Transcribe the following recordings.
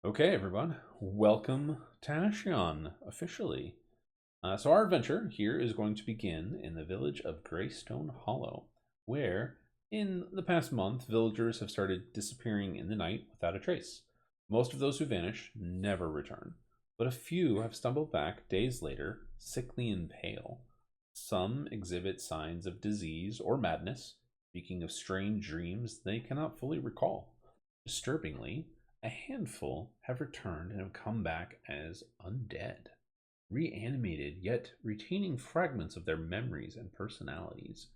Okay, everyone, welcome to Ashion, officially. So our adventure here is going to begin in the village of Greystone Hollow, where, in the past month, villagers have started disappearing in the night without a trace. Most of those who vanish never return, but a few have stumbled back days later, sickly and pale. Some exhibit signs of disease or madness, speaking of strange dreams they cannot fully recall. Disturbingly, a handful have returned and have come back as undead, reanimated yet retaining fragments of their memories and personalities.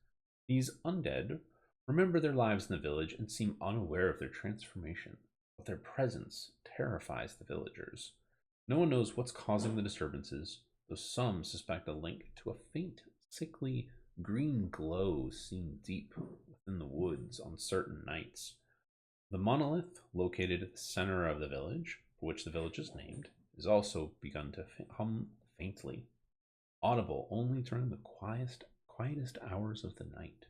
These undead remember their lives in the village and seem unaware of their transformation, but their presence terrifies the villagers. No one knows what's causing the disturbances, though some suspect a link to a faint, sickly green glow seen deep within the woods on certain nights. The monolith, located at the center of the village, for which the village is named, is also begun to hum faintly, audible only during the quietest hours of the night.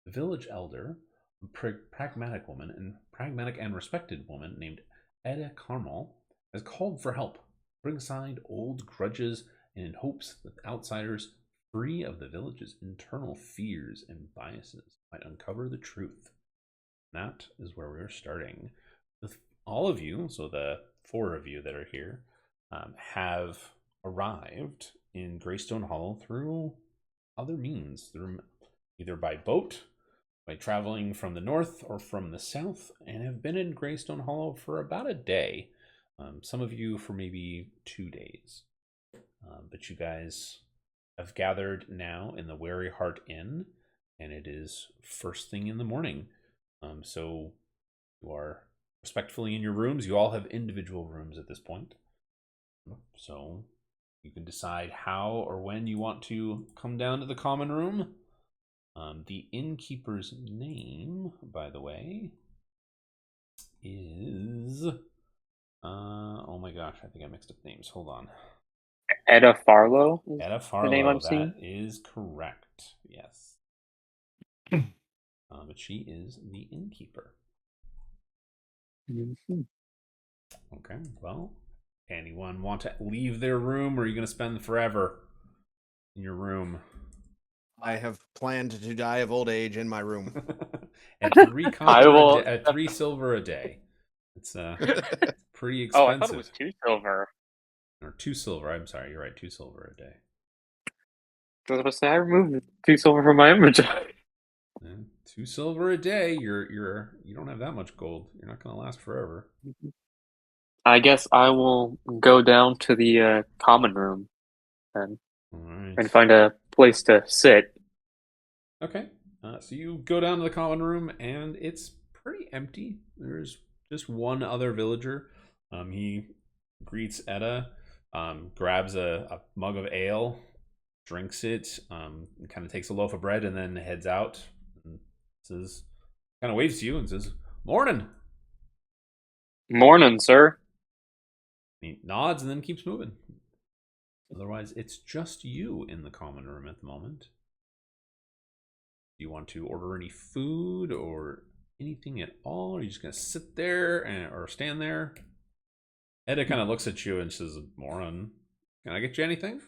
The village elder, a pragmatic and respected woman named EddaKarmal, has called for help, putting aside old grudges and in hopes that outsiders free of the village's internal fears and biases might uncover the truth. That is where we're starting. With all of you, so the four of you that are here, have arrived in Greystone Hollow through other means, through either by boat, by traveling from the north or from the south, and have been in Greystone Hollow for about a day. Some of you for maybe 2 days. But you guys have gathered now in the Wary Heart Inn, and it is first thing in the morning. So you are respectfully in your rooms. You all have individual rooms at this point. So you can decide how or when you want to come down to the common room. The innkeeper's name, by the way, is... oh my gosh, I think I mixed up names. Hold on. Edda Farlow is Edda the name Farlow, I'm that seeing. is correct. Yes. But she is the innkeeper. Mhm. Okay, well, anyone want to leave their room, or are you going to spend forever in your room? I have planned to die of old age in my room. At three I copper a day, will. at 3 silver a day. It's pretty Oh, I thought it was expensive. 2 silver. Or 2 silver. I'm sorry, you're right. 2 silver a day. I was about to say I removed 2 silver from my inventory. And 2 silver a day. You don't have that much gold. You're not going to last forever. I guess I will go down to the common room and All right. and find a place to sit. Okay. So you go down to the common room, and it's pretty empty. There's just one other villager. He greets Edda, grabs a mug of ale, drinks it, kind of takes a loaf of bread, and then heads out. And says, kind of waves to you and says, "Morning." Morning, sir. He nods and then keeps moving. Otherwise, it's just you in the common room at the moment. Do you want to order any food or anything at all? Or are you just gonna sit there or stand there? Edda kind of looks at you and says, "Moron, can I get you anything?"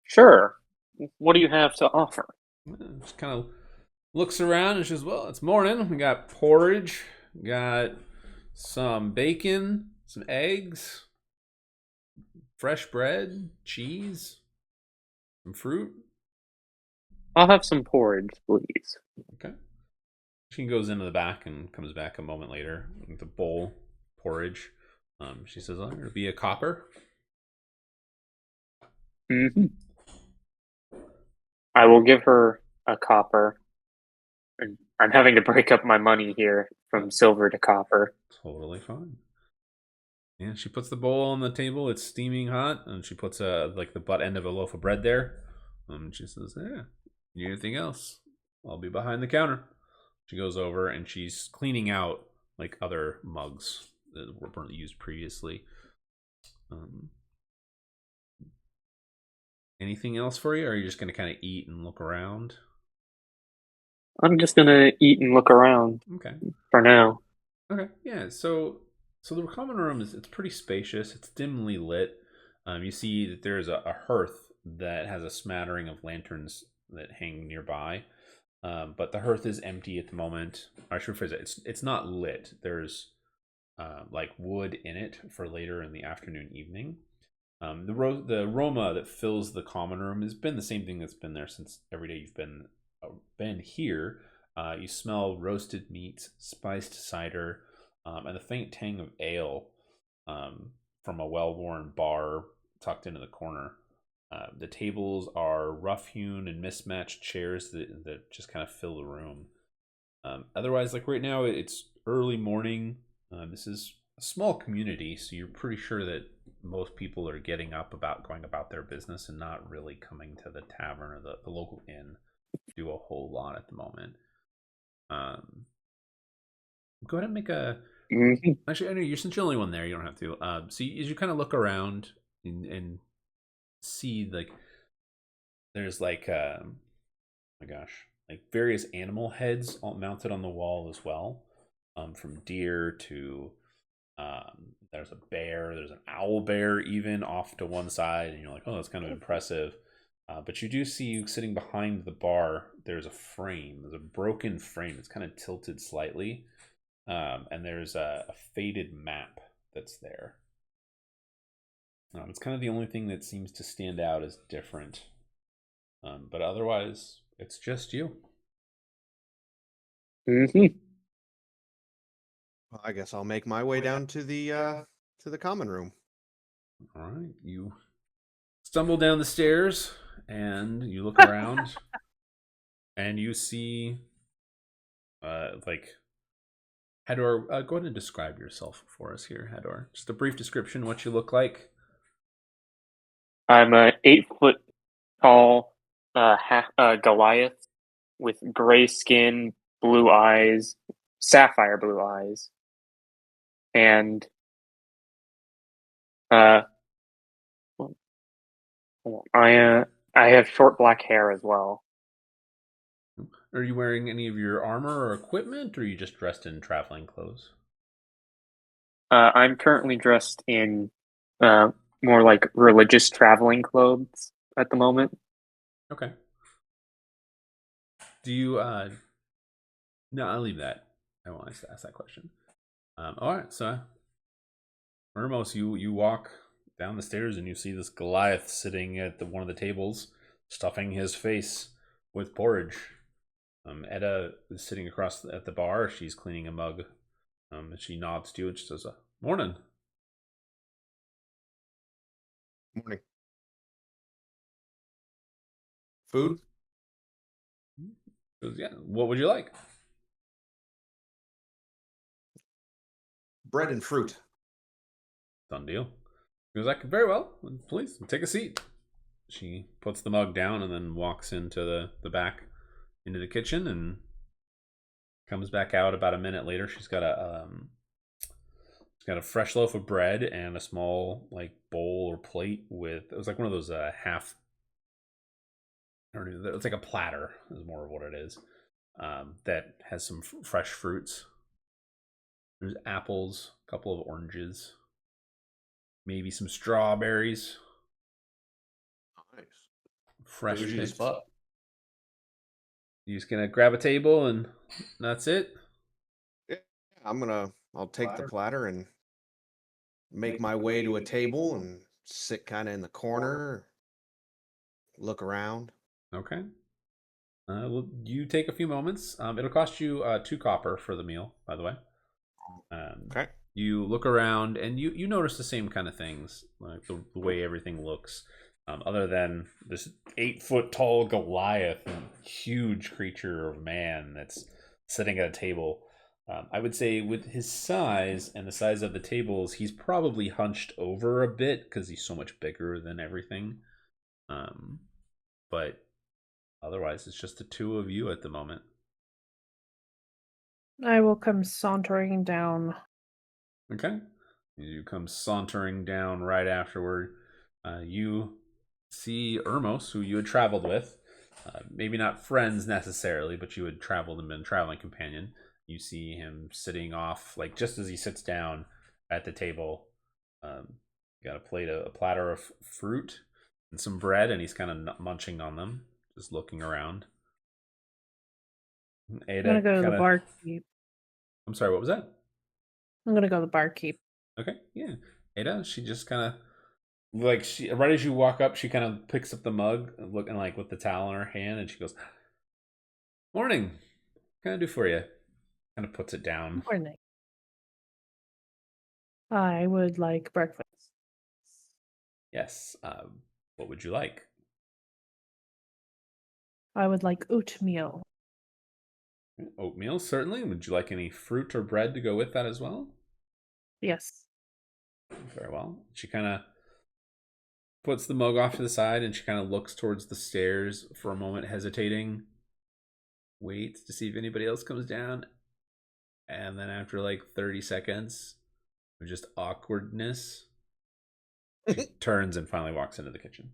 Sure. What do you have to offer? Just kind of looks around and says, "Well, it's morning. We got porridge, we got some bacon, some eggs, fresh bread, cheese, some fruit." I'll have some porridge, please. Okay. She goes into the back and comes back a moment later with a bowl porridge. She says, "Oh, it'll be a copper." Hmm. I will give her a copper. And I'm having to break up my money here Yeah, from silver to copper. totally fine. Yeah, she puts the bowl on the table. It's steaming hot, and she puts like the butt end of a loaf of bread there. She says, "Yeah, need anything else? I'll be behind the counter." She goes over and she's cleaning out like other mugs that were used previously. Um, Anything else for you, or are you just gonna kind of eat and look around? I'm just gonna eat and look around Okay. for now. Okay. Yeah. So So the common room it's pretty spacious. It's dimly lit. You see that there's a hearth that has a smattering of lanterns that hang nearby. But the hearth is empty at the moment. I should phrase it. It's not lit. There's like wood in it for later in the afternoon, evening. The aroma that fills the common room has been the same thing that's been there since every day you've been here. You smell roasted meat, spiced cider, and the faint tang of ale from a well-worn bar tucked into the corner. The tables are rough-hewn and mismatched chairs that just kind of fill the room. Otherwise, like right now, it's early morning. This is a small community, so you're pretty sure that most people are getting up about going about their business and not really coming to the tavern or the local inn to do a whole lot at the moment. Go ahead and make a. Actually, I know you're since you're the only one there. You don't have to. So as you kind of look around and see like there's like oh my gosh, like various animal heads all mounted on the wall as well, from deer to there's a bear, there's an owl bear even off to one side, and you're like, oh, that's kind of impressive. But you do see sitting behind the bar, there's a broken frame. It's kind of tilted slightly, and there's a faded map that's there. It's kind of the only thing that seems to stand out as different. But otherwise, it's just you. Mm-hmm. Well, I guess I'll make my way down to the common room. All right, you stumble down the stairs and you look around, and you see, like, Hador. Go ahead and describe yourself for us here, Hador. Just a brief description, what you look like. I'm a 8 foot tall Goliath with gray skin, blue eyes, sapphire blue eyes, and I have short black hair as well. Are you wearing any of your armor or equipment, or are you just dressed in traveling clothes? I'm currently dressed in more like religious traveling clothes at the moment. Okay. Do you? No, I'll leave that. I won't ask that question. All right, so Hermos, you walk down the stairs and you see this Goliath sitting at one of the tables, stuffing his face with porridge. Edda is sitting across at the bar. She's cleaning a mug. And she nods to you and she says, "Morning." Morning. Food? She goes, "Yeah. What would you like?" Bread and fruit. Done deal. He goes, "Like, very well. Please take a seat." She puts the mug down and then walks into the back into the kitchen and comes back out about a minute later. She's got a fresh loaf of bread and a small like bowl or plate with, it was like one of those half, I don't know, it's like a platter is more of what it is, that has some fresh fruits. There's apples, a couple of oranges, maybe some strawberries. Nice. Fresh Bougie as picked. fuck. You just gonna grab a table and that's it? Yeah, I'll take the platter and make my way to a table and sit kind of in the corner, look around. Okay. Well, you take a few moments. It'll cost you 2 copper for the meal, by the way. Okay. You look around and you notice the same kind of things, like the way everything looks. Other than this 8 foot tall Goliath, huge creature of man that's sitting at a table. I would say with his size and the size of the tables, he's probably hunched over a bit because he's so much bigger than everything. But otherwise, it's just the two of you at the moment. I will come sauntering down. Okay. You come sauntering down right afterward. You see Ermos, who you had traveled with. Maybe not friends necessarily, but you had traveled and been a traveling companion. You see him sitting off, like just as he sits down, at the table. Got a platter of fruit and some bread, and he's kind of munching on them, just looking around. I'm gonna go to the barkeep. I'm sorry, what was that? I'm gonna go to the barkeep. Okay, yeah. Ada, she just kind of like she right as you walk up, she kind of picks up the mug, looking like with the towel in her hand, and she goes, "Morning. What can I do for you?" Kind of puts it down. Morning. I would like breakfast. Yes. What would you like? I would like oatmeal. Oatmeal, certainly. Would you like any fruit or bread to go with that as well? Yes. Very well. She kind of puts the mug off to the side and she kind of looks towards the stairs for a moment, hesitating. Waits to see if anybody else comes down. And then after like 30 seconds of just awkwardness, she turns and finally walks into the kitchen.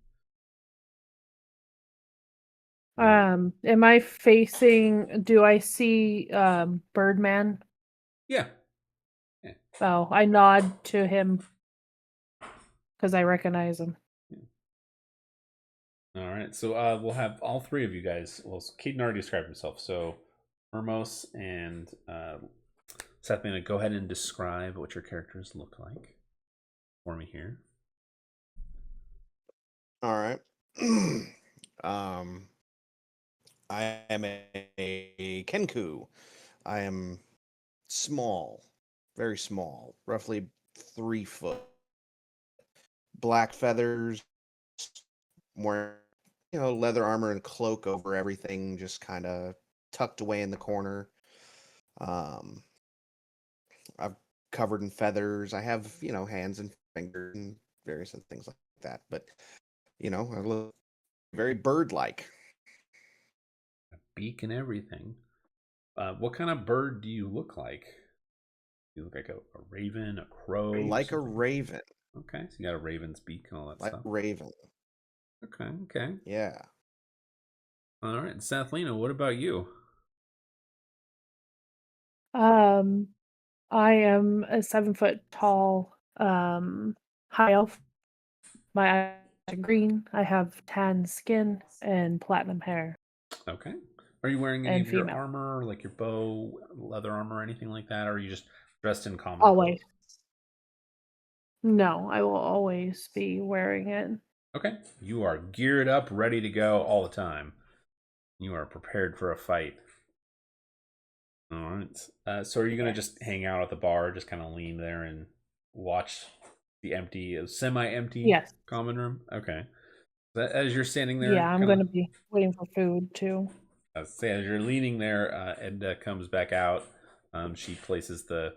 Am I facing, do I see Birdman? Yeah. Oh, I nod to him because I recognize him. All right, so we'll have all three of you guys. Well, Caden already described himself, so Hermos and Seth, I'm going to go ahead and describe what your characters look like for me here. All right. I am a Kenku. I am small, very small, roughly 3 foot. Black feathers, wearing leather armor and cloak over everything, just kind of tucked away in the corner. I've covered in feathers. I have hands and fingers and various other things like that. But I look very bird-like. A beak and everything. What kind of bird do you look like? You look like a raven, a crow? Like a raven. Okay, so you got a raven's beak and all that Like stuff. raven. Okay. Yeah. All right, Sathlina, what about you? I am a 7-foot tall high elf. My eyes are green. I have tan skin and platinum hair. Okay. Are you wearing any And of your female. armor, like your bow, leather armor, anything like that? Or are you just dressed in common Always. clothes? No, I will always be wearing it. Okay. You are geared up, ready to go all the time. You are prepared for a fight. All right. So are you going to just hang out at the bar, just kind of lean there and watch the semi-empty common room? Okay. As you're standing there, Yeah, I'm going to be waiting for food too. As you're leaning there, Edda comes back out. She places the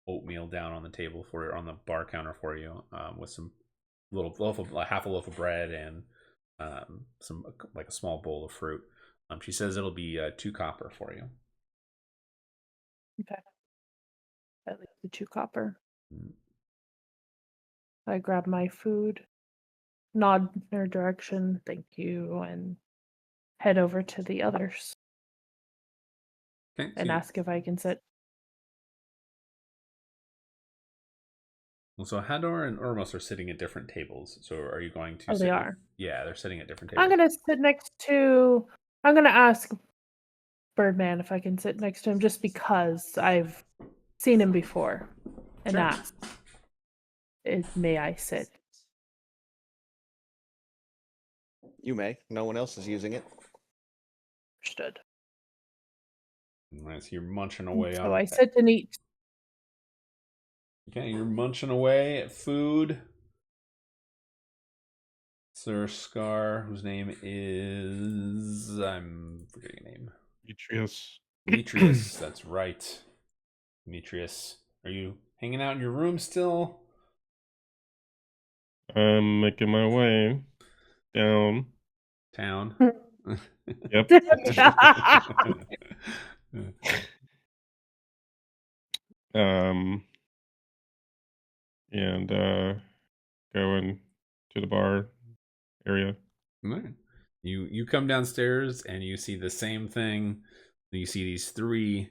oatmeal down on the table on the bar counter for you, with some half a loaf of bread and some like a small bowl of fruit. She says it'll be 2 copper for you. Okay. At least the 2 copper. Mm. I grab my food, nod in her direction, thank you, and head over to the others. Okay, and ask if I can sit. So Hador and Urmos are sitting at different tables. So are you going to? Oh, they are. Yeah, they're sitting at different tables. I'm gonna sit next to. I'm gonna ask Birdman if I can sit next to him, just because I've seen him before, and ask, "May I sit?" You may. No one else is using it. Understood. Nice. You're munching away so on. I sit and eat. Okay, you're munching away at food. Sir Scar, whose name is I'm forgetting your name. Demetrius, that's right. Demetrius, are you hanging out in your room still? I'm making my way down. Town. Yep. And going to the bar area. Right. You come downstairs and you see the same thing. You see these 3,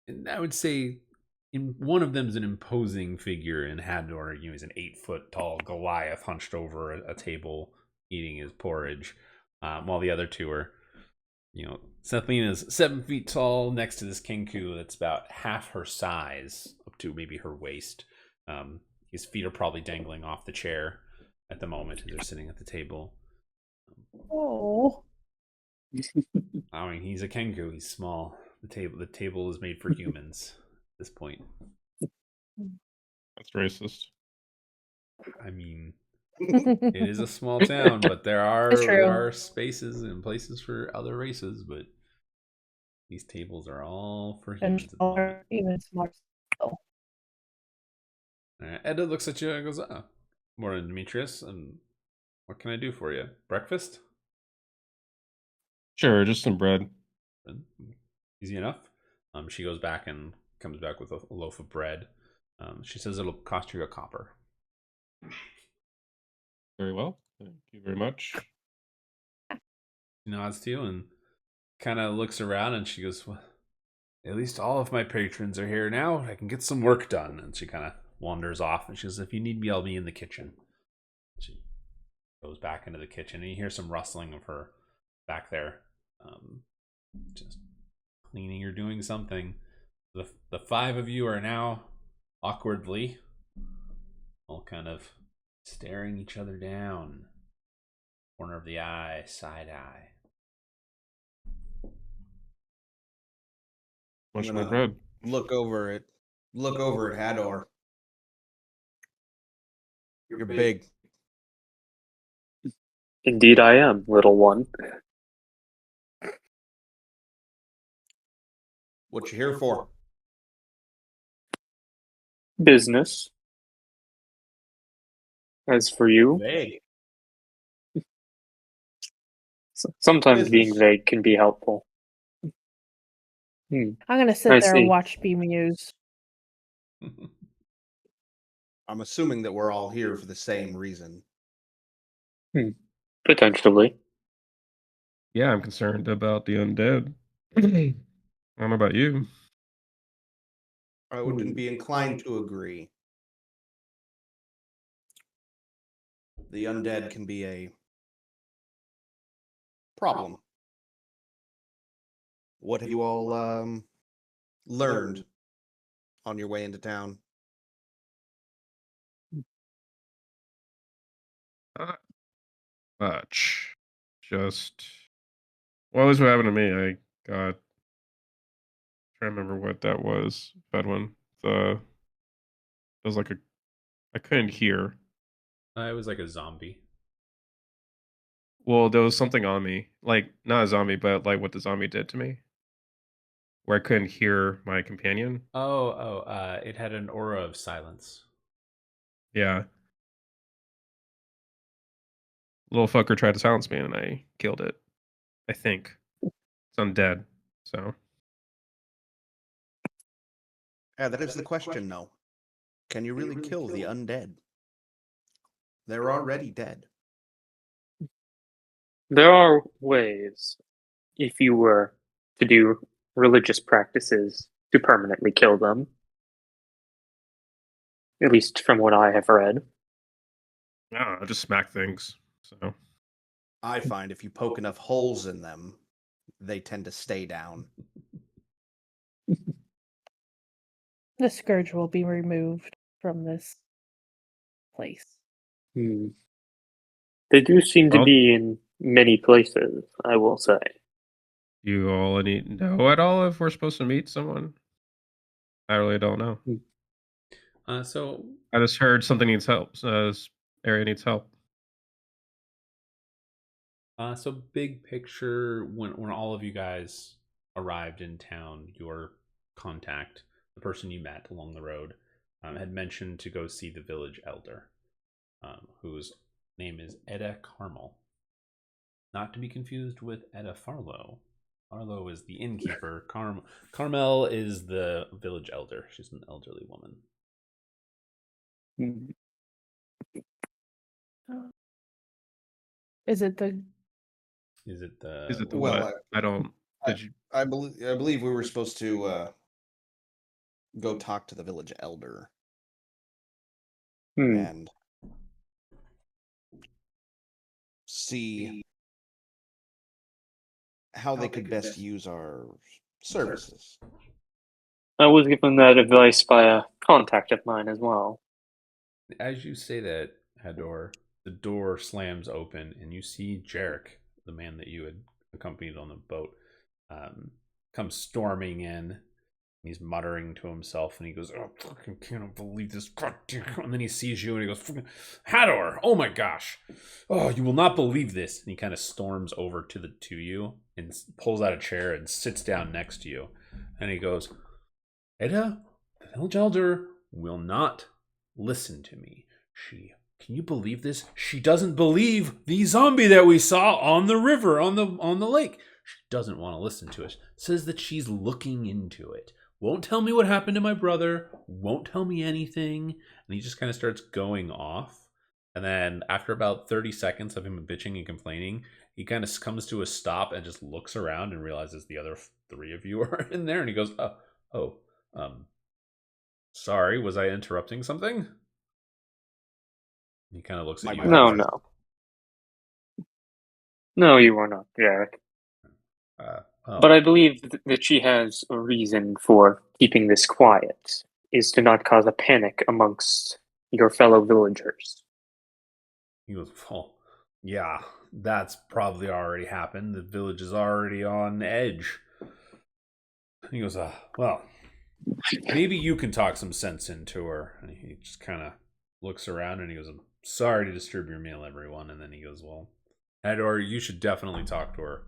and I would say one of them is an imposing figure in Hador. He's an 8-foot tall Goliath hunched over a table eating his porridge, while the other two are, Sethlina's 7 feet tall next to this Kenku that's about half her size, up to maybe her waist. His feet are probably dangling off the chair at the moment as they're sitting at the table. Oh. I mean, he's a Kenku. He's small. The table is made for humans at this point. That's racist. I mean, it is a small town, but there are spaces and places for other races. But these tables are all for And humans at the moment. even smaller. still. Edda looks at you and goes, "Morning, Demetrius. And what can I do for you? Breakfast? Sure, just some bread. Easy enough." She goes back and comes back with a loaf of bread. She says it'll cost you a copper. Very well. Thank you very much. She nods to you and kind of looks around, and she goes, "Well, at least all of my patrons are here now. I can get some work done." And she kind of wanders off, and she says, "If you need me, I'll be in the kitchen." She goes back into the kitchen, and you hear some rustling of her back there, just cleaning or doing something. The 5 of you are now awkwardly all kind of staring each other down. Corner of the eye, side eye. Much I'm more gonna bread. Look over at Hador. You're big. Indeed, I am, little one. What you here for? Business. As for you, Vague. sometimes being Business. vague can be helpful. I'm gonna sit I there and see. watch Bemused. I'm assuming that we're all here for the same reason. Potentially. Yeah, I'm concerned about the undead. I don't know about you. I wouldn't be inclined to agree. The undead can be a problem. What have you all learned on your way into town? Not much. Just well, this is what happened to me. I got trying to remember what that was. Bad one. It was like I couldn't hear. It was like a zombie. Well, there was something on me, like not a zombie, but like what the zombie did to me, where I couldn't hear my companion. It had an aura of silence. Yeah, little fucker tried to silence me, and I killed it. I think it's undead. So Yeah, that is the question, though. Can you really kill the undead? They're already dead. There are ways, if you were to do religious practices, to permanently kill them. At least from what I have read. yeah, I just smack things. So I find if you poke enough holes in them, they tend to stay down. The scourge will be removed from this place. They do seem to be in many places, I will say. You all need know at all if we're supposed to meet someone? I really don't know. So I just heard something needs help. This area needs help. So big picture, when all of you guys arrived in town, your contact, the person you met along the road, had mentioned to go see the village elder, whose name is EddaKarmal. Not to be confused with Edda Farlow. Farlow is the innkeeper. Carmel is the village elder. She's an elderly woman. Is it the Is it the? Is it the well, what? I don't. Did you? I believe we were supposed to go talk to the village elder Hmm. and see how they could best use our services. I was given that advice by a contact of mine as well. As you say that, Hador, the door slams open and you see Jarek, the man that you had accompanied on the boat, come storming in. He's muttering to himself and he goes, "Oh, fucking can't believe this." And then he sees you and he goes, "Hador, oh my gosh. Oh, you will not believe this." And he kind of storms over to you and pulls out a chair and sits down next to you. And he goes, "Edda, the village elder will not listen to me. Can you believe this? She doesn't believe the zombie that we saw on the river, on the lake. She doesn't want to listen to it. Says that she's looking into it. Won't tell me what happened to my brother. Won't tell me anything." And he just kind of starts going off. And then after about 30 seconds of him bitching and complaining, he kind of comes to a stop and just looks around and realizes the other three of you are in there. And he goes, sorry, was I interrupting something?" He kind of looks at you. No. No, you are not, Jarek. But I believe that she has a reason for keeping this quiet, is to not cause a panic amongst your fellow villagers. He goes, "Well, yeah, that's probably already happened. The village is already on edge." He goes, "Well, maybe you can talk some sense into her." And he just kind of looks around and he goes, "I'm sorry to disturb your meal, everyone." And then he goes, "Well, Hador, you should definitely talk to her.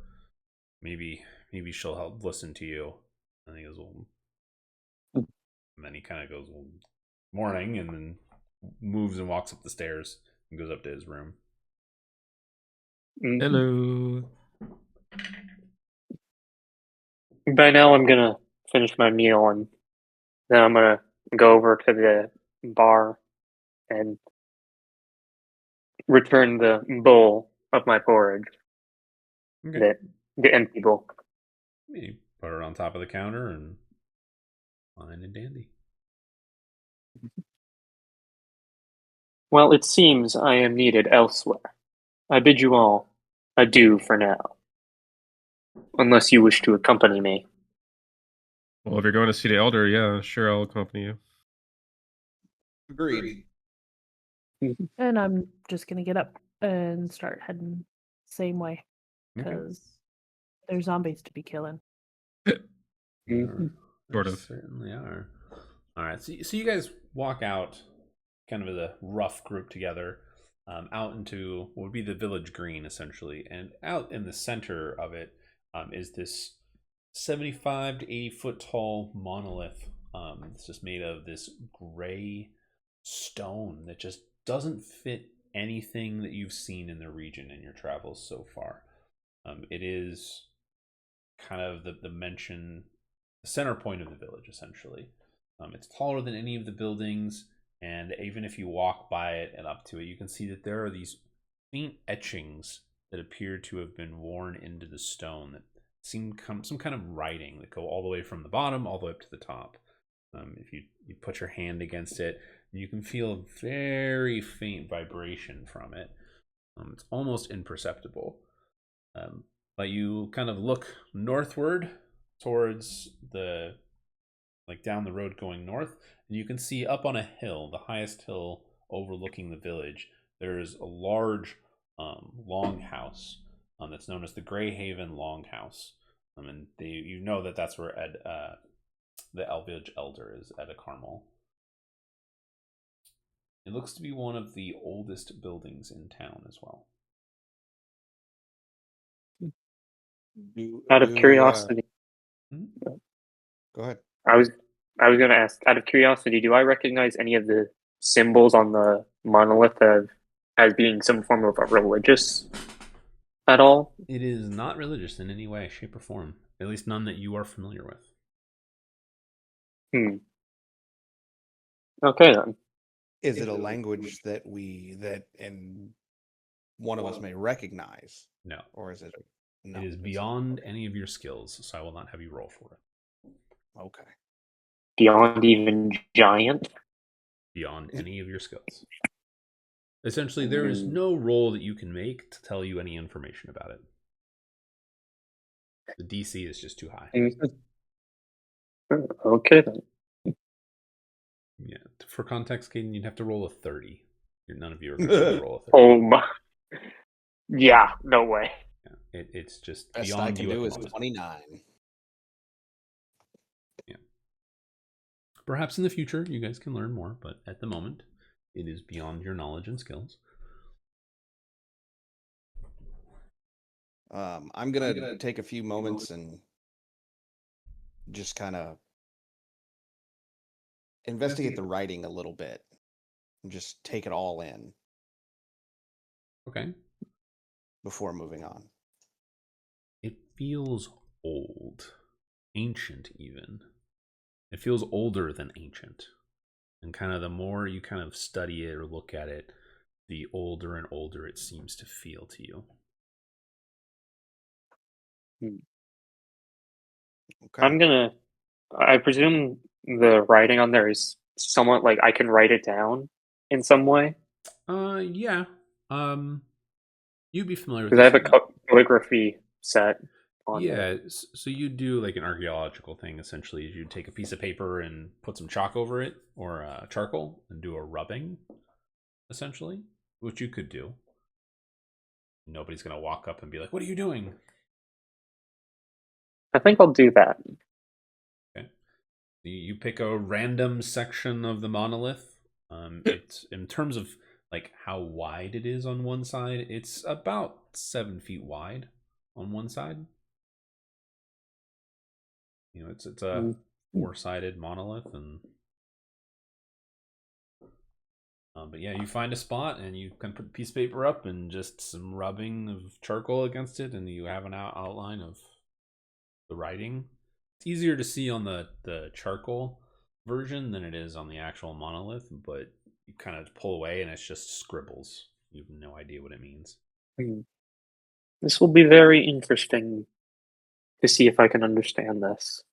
Maybe she'll help listen to you." And he goes, "Well," and then he kind of goes, "Well, morning," and then moves and walks up the stairs and goes up to his room. Hello. By now, I'm gonna finish my meal and then I'm gonna go over to the bar and return the bowl of my porridge. Okay. The empty bowl. You put it on top of the counter and fine and dandy. Well, it seems I am needed elsewhere. I bid you all adieu for now, unless you wish to accompany me. Well, if you're going to see the elder, yeah, sure, I'll accompany you. Agreed. And I'm just gonna get up and start heading same way because there's zombies to be killing. Mhm. Sort of. Certainly are. All right, so you guys walk out, kind of as a rough group together, out into what would be the village green, essentially, and out in the center of it is this 75 to 80 foot tall monolith. It's just made of this gray stone that just doesn't fit anything that you've seen in the region in your travels so far. It is kind of the center point of the village, essentially. It's taller than any of the buildings, and even if you walk by it and up to it, you can see that there are these faint etchings that appear to have been worn into the stone that seem some kind of writing that go all the way from the bottom all the way up to the top. If you put your hand against it, you can feel a very faint vibration from it. It's almost imperceptible. But you kind of look northward towards down the road going north, and you can see up on a hill, the highest hill overlooking the village, there's a large longhouse that's known as the Greyhaven Longhouse. And you know that's where the village elder is, EddaKarmal. It looks to be one of the oldest buildings in town as well. Out of curiosity, Go ahead. I was going to ask. Out of curiosity, do I recognize any of the symbols on the monolith as being some form of a religious at all? It is not religious in any way, shape, or form. At least none that you are familiar with. Okay then. Is it a language that and one of us may recognize? No. Or is it? No, it is beyond any of your skills, so I will not have you roll for it. Okay. beyond even giant? Beyond any of your skills. Essentially, there is no roll that you can make to tell you any information about it. The DC is just too high. Okay then. Yeah. For context, Caden, you'd have to roll a 30. None of you are going to roll a 30. Oh my. Yeah, no way. Yeah. It's just Best beyond I can you at do the is moment. 29. Yeah. Perhaps in the future you guys can learn more, but at the moment it is beyond your knowledge and skills. I'm gonna take a few moments and just kind of investigate the writing a little bit and just take it all in. Okay. Before moving on. It feels old. Ancient, even. It feels older than ancient. And kind of the more you kind of study it or look at it, the older and older it seems to feel to you. Okay. I presume the writing on there is somewhat like I can write it down in some way. Yeah. You'd be familiar with Because I this. have a calligraphy set on there. Yeah, so you do like an archaeological thing essentially. Is you take a piece of paper and put some chalk over it or charcoal and do a rubbing, essentially, which you could do. Nobody's gonna walk up and be like, "What are you doing?" I think I'll do that. Okay, you pick a random section of the monolith. It's in terms of like how wide it is on one side. It's about 7 feet wide on one side. You know, it's a four-sided monolith, and but yeah, you find a spot and you can put a piece of paper up and just some rubbing of charcoal against it, and you have an outline of the writing. It's easier to see on the charcoal version than it is on the actual monolith, but you kind of pull away and it's just scribbles. You have no idea what it means. This will be very interesting to see if I can understand this.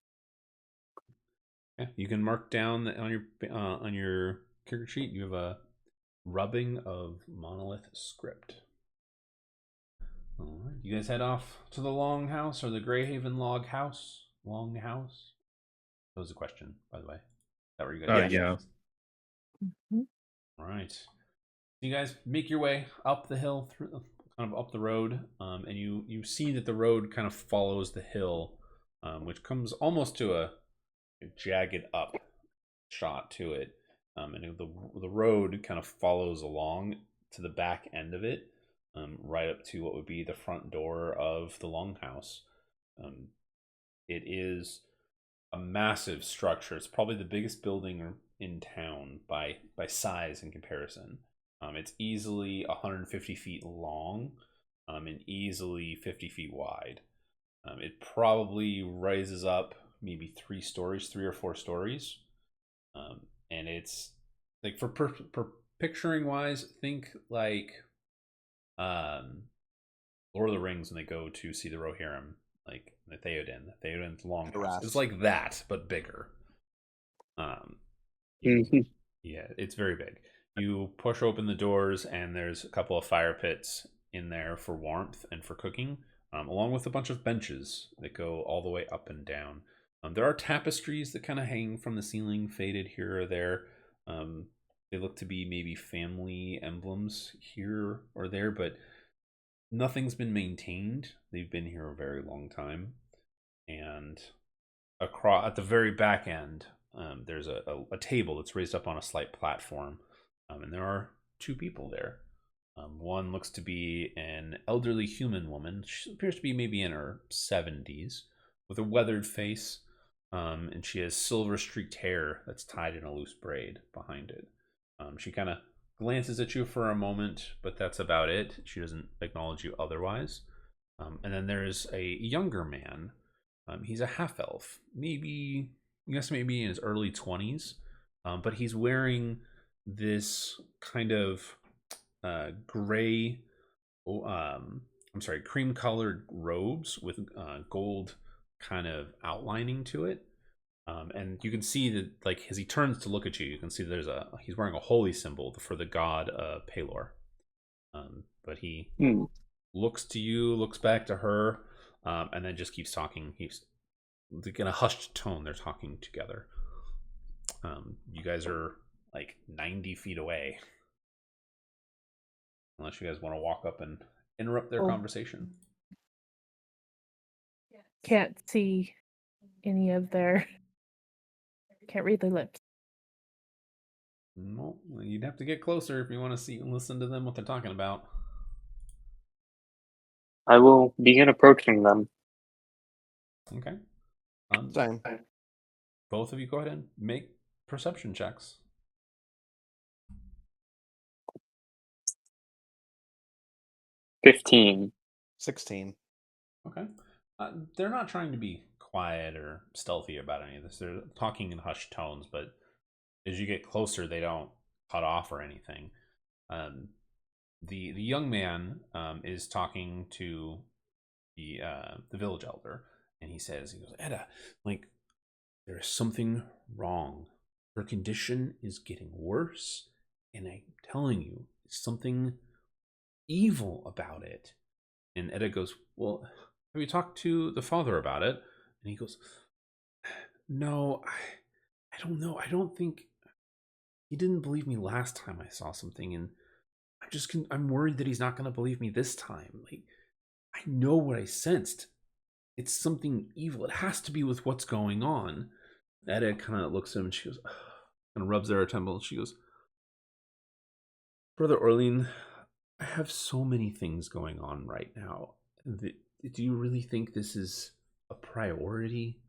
Yeah, you can mark down on your character sheet. You have a rubbing of monolith script. All right, you guys head off to the Long House or the Greyhaven Log House. Long House. That was a question, by the way. Is that where you guys? Yeah. Mm-hmm. All right. You guys make your way up the hill, through, kind of up the road, and you see that the road kind of follows the hill, which comes almost to a jagged up shot to it, and the road kind of follows along to the back end of it, right up to what would be the front door of the longhouse. It is a massive structure. It's probably the biggest building in town by size in comparison. It's easily 150 feet long, and easily 50 feet wide. It probably rises up maybe 3 or 4 stories. And it's like for picturing wise, think like Lord of the Rings when they go to see the Rohirrim, like the Theoden's longhouse. It's like that, but bigger. Yeah, it's very big. You push open the doors, and there's a couple of fire pits in there for warmth and for cooking, along with a bunch of benches that go all the way up and down. There are tapestries that kind of hang from the ceiling, faded here or there. They look to be maybe family emblems here or there, but nothing's been maintained. They've been here a very long time. And across at the very back end, there's a table that's raised up on a slight platform, and there are 2 people there. One looks to be an elderly human woman. She appears to be maybe in her 70s, with a weathered face, and she has silver streaked hair that's tied in a loose braid behind it. She kind of glances at you for a moment, but that's about it. She doesn't acknowledge you otherwise. And then there's a younger man. He's a half elf, maybe in his early 20s, but he's wearing this kind of gray, cream colored robes with gold kind of outlining to it. And you can see that, like, as he turns to look at you, you can see he's wearing a holy symbol for the god Palor. But he looks to you, looks back to her, and then just keeps talking. He's in a hushed tone. They're talking together. You guys are like 90 feet away, unless you guys want to walk up and interrupt their conversation. Can't see any of their. Can't read their lips. No, you'd have to get closer if you want to see and listen to them what they're talking about. I will begin approaching them. Okay. Same. Both of you go ahead and make perception checks. 15. 16. Okay. They're not trying to be quiet or stealthy about any of this. They're talking in hushed tones, but as you get closer, they don't cut off or anything. The young man is talking to the village elder, and he goes, Edda, like, there is something wrong. Her condition is getting worse, and I'm telling you, something evil about it. And Edda goes, well, have you talked to the father about it? And he goes, no, I don't know. I don't think he didn't believe me last time I saw something, and I'm worried that he's not going to believe me this time. Like, I know what I sensed. It's something evil. It has to be with what's going on. Edda kind of looks at him and she goes, and rubs her temple, and she goes, Brother Orlean, I have so many things going on right now. Do you really think this is a priority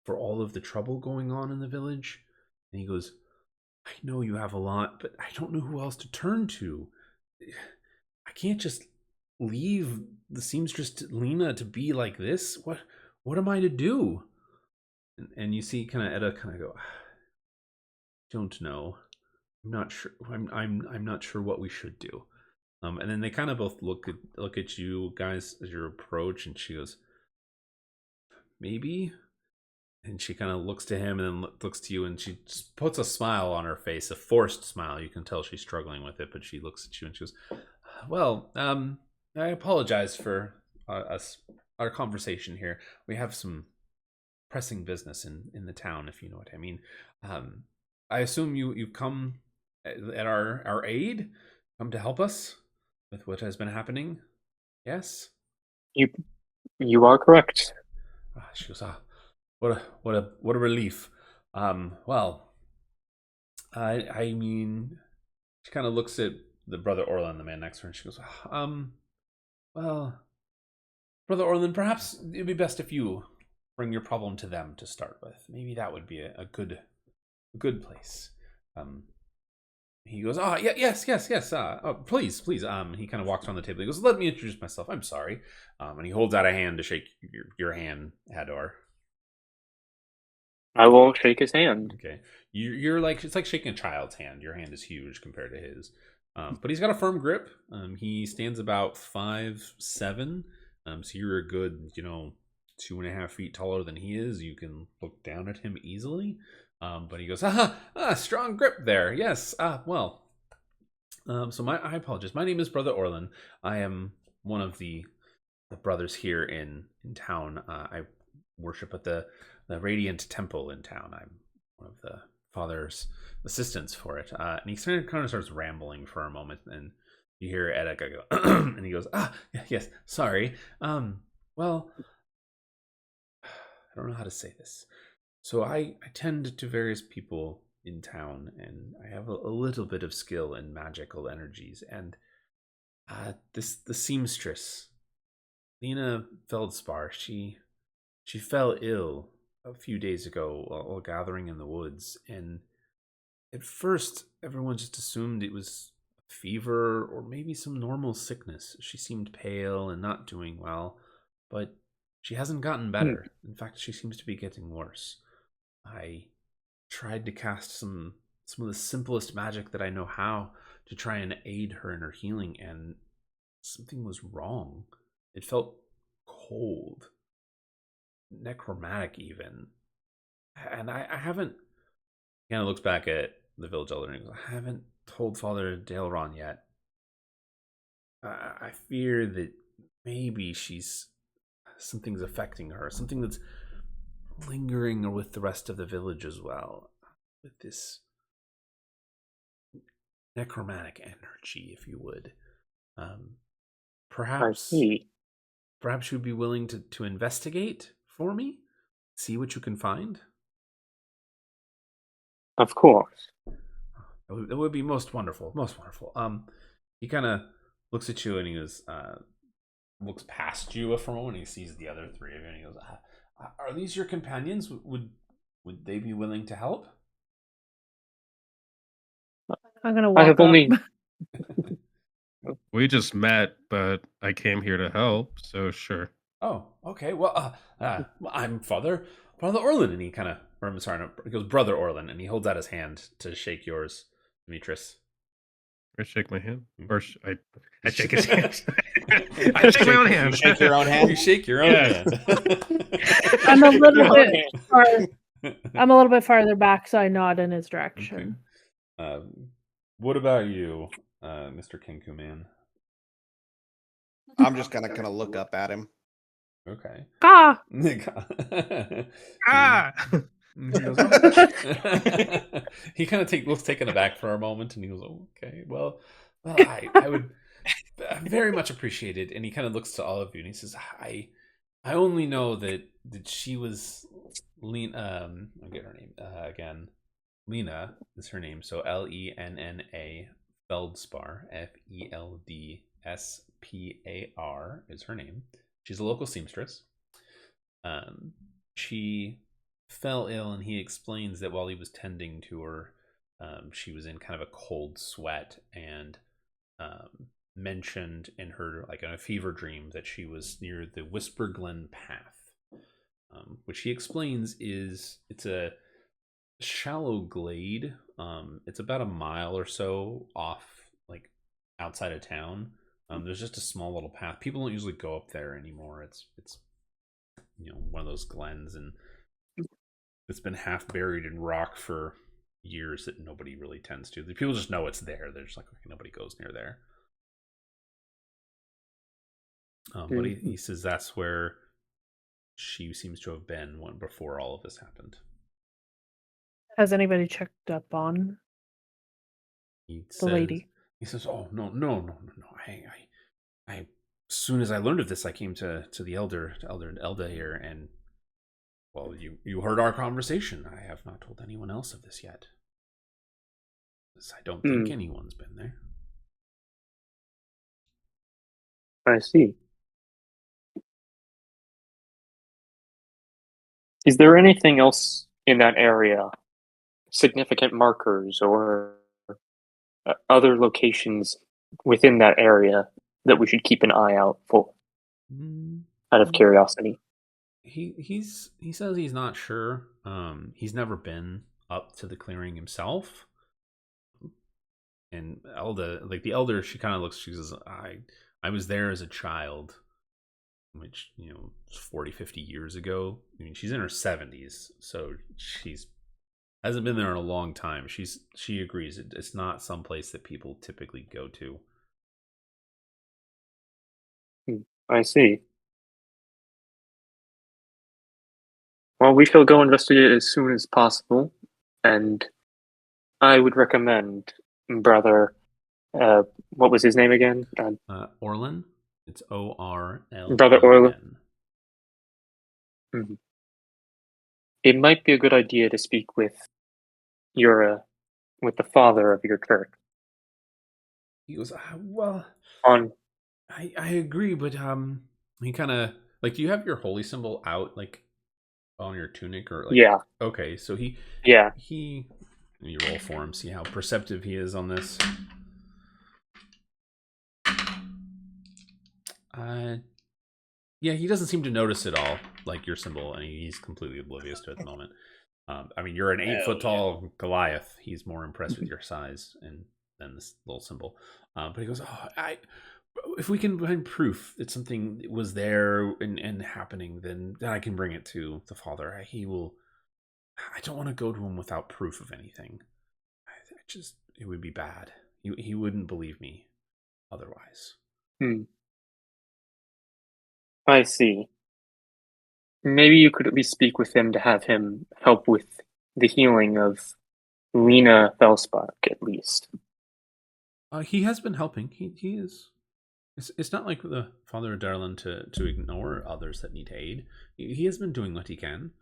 for all of the trouble going on in the village? And he goes, I know you have a lot, but I don't know who else to turn to. I can't just leave the seamstress Lena to be like this. What am I to do? And you see kind of Edda kind of go, don't know. I'm not sure. I'm not sure what we should do. And then they kind of both look at you guys as you approach, and she goes, maybe. And she kind of looks to him and then looks to you, and she just puts a smile on her face, a forced smile. You can tell she's struggling with it, but she looks at you and she goes, well, I apologize for our conversation here. We have some pressing business in the town, if you know what I mean. I assume you've come at our aid, come to help us with what has been happening. Yes, You are correct. She goes, what a relief. Well, I mean, she kind of looks at the Brother Orlan, the man next to her, and she goes, well, Brother Orlan, perhaps it'd be best if you bring your problem to them to start with. Maybe that would be a good place. He goes, yes. Please. He kind of walks around the table. He goes, let me introduce myself. I'm sorry. And he holds out a hand to shake your hand, Hador. I will shake his hand. Okay. You're like, it's like shaking a child's hand. Your hand is huge compared to his. But he's got a firm grip. He stands about 5'7". So you're a good, 2.5 feet taller than he is. You can look down at him easily. But he goes, strong grip there. Yes. So I apologize. My name is Brother Orlan. I am one of the brothers here in town. I worship at the Radiant Temple in town. I'm one of the father's assistants for it. And he kind of starts rambling for a moment, and you hear Edda go, and he goes, yes, sorry. Well, I don't know how to say this. So I tend to various people in town, and I have a little bit of skill in magical energies. And the seamstress, Lena Feldspar, she fell ill a few days ago while gathering in the woods. And at first, everyone just assumed it was a fever or maybe some normal sickness. She seemed pale and not doing well, but she hasn't gotten better. In fact, she seems to be getting worse. I tried to cast some of the simplest magic that I know how to try and aid her in her healing, and something was wrong. It felt cold, necromantic even. And I haven't. He kind of looks back at the village elder and goes, I haven't told Father Daleron yet. I fear that maybe something's affecting her, something that's lingering with the rest of the village as well, with this necromantic energy, if you would. I Perhaps see. perhaps you'd be willing to investigate for me, see what you can find. Of course. It would be most wonderful, most wonderful. He kind of looks at you and he goes, looks past you for a moment. And he sees the other three of you and he goes, "Are these your companions? Would they be willing to help?" I'm gonna I walk have up. only. We just met, but I came here to help, so sure. Oh, okay. Well, I'm Father Orlin, and he kind of, or I'm sorry, no, he goes Brother Orlin, and he holds out his hand to shake yours, Demetrius. I shake my hand, or I shake his hand. I You shake my own hand. You shake your own hand. You shake your own Yes. hand. I'm a little Your bit hand. far. I'm a little bit farther back, so I nod in his direction. Okay. What about you, Mr. Kenku Man? I'm just gonna kind of look up at him. Okay. Ah! Ah! He goes, "Oh." He kind of looks taken aback for a moment, and he goes, "Okay, well, I would very much appreciate it." And he kind of looks to all of you, and he says, "I only know that she was Lena. I'll get her name again. Lena is her name, so Lenna Feldspar, Feldspar is her name. She's a local seamstress. She fell ill, and he explains that while he was tending to her, she was in kind of a cold sweat, and mentioned in her, like in a fever dream, that she was near the Whisper Glen Path, which he explains it's a shallow glade. It's about a mile or so off, like outside of town. There's just a small little path. People don't usually go up there anymore. It's one of those glens, and it's been half buried in rock for years that nobody really tends to. The people just know it's there. They're just like, okay, nobody goes near there. But he says that's where she seems to have been before all of this happened. Has anybody checked up on The lady? He says, "Oh, no. I as soon as I learned of this, I came to the elder Elda here, and well, you heard our conversation. I have not told anyone else of this yet. I don't think anyone's been there." I see. Is there anything else in that area? Significant markers or other locations within that area that we should keep an eye out for, out of curiosity? He says he's not sure. He's never been up to the clearing himself. And the elder, she kind of looks. She says, "I was there as a child, which 40, 50 years ago. I mean, she's in her 70s, so she's hasn't been there in a long time. She agrees it's not someplace that people typically go to." I see. Well, we shall go investigate as soon as possible, and I would recommend Brother. What was his name again? Orlin. It's Orlin. Brother Orlin. Mm-hmm. It might be a good idea to speak with with the father of your church. He goes, "Well, I agree, but he kind of like, do you have your holy symbol out, like on your tunic, or like?" Yeah. Okay, so he you roll for him, see how perceptive he is on this. Yeah, he doesn't seem to notice at all, like your symbol, and he's completely oblivious to it at the moment. I mean, you're an 8-foot tall Goliath. He's more impressed with your size than this little symbol. But he goes, if we can find proof that something was there and happening, then I can bring it to the father. He will I don't want to go to him without proof of anything. It would be bad. He wouldn't believe me otherwise. I see. Maybe you could at least speak with him to have him help with the healing of Lena Felspark, at least. He has been helping. He is. It's not like the Father of Darlin to ignore others that need aid. He has been doing what he can.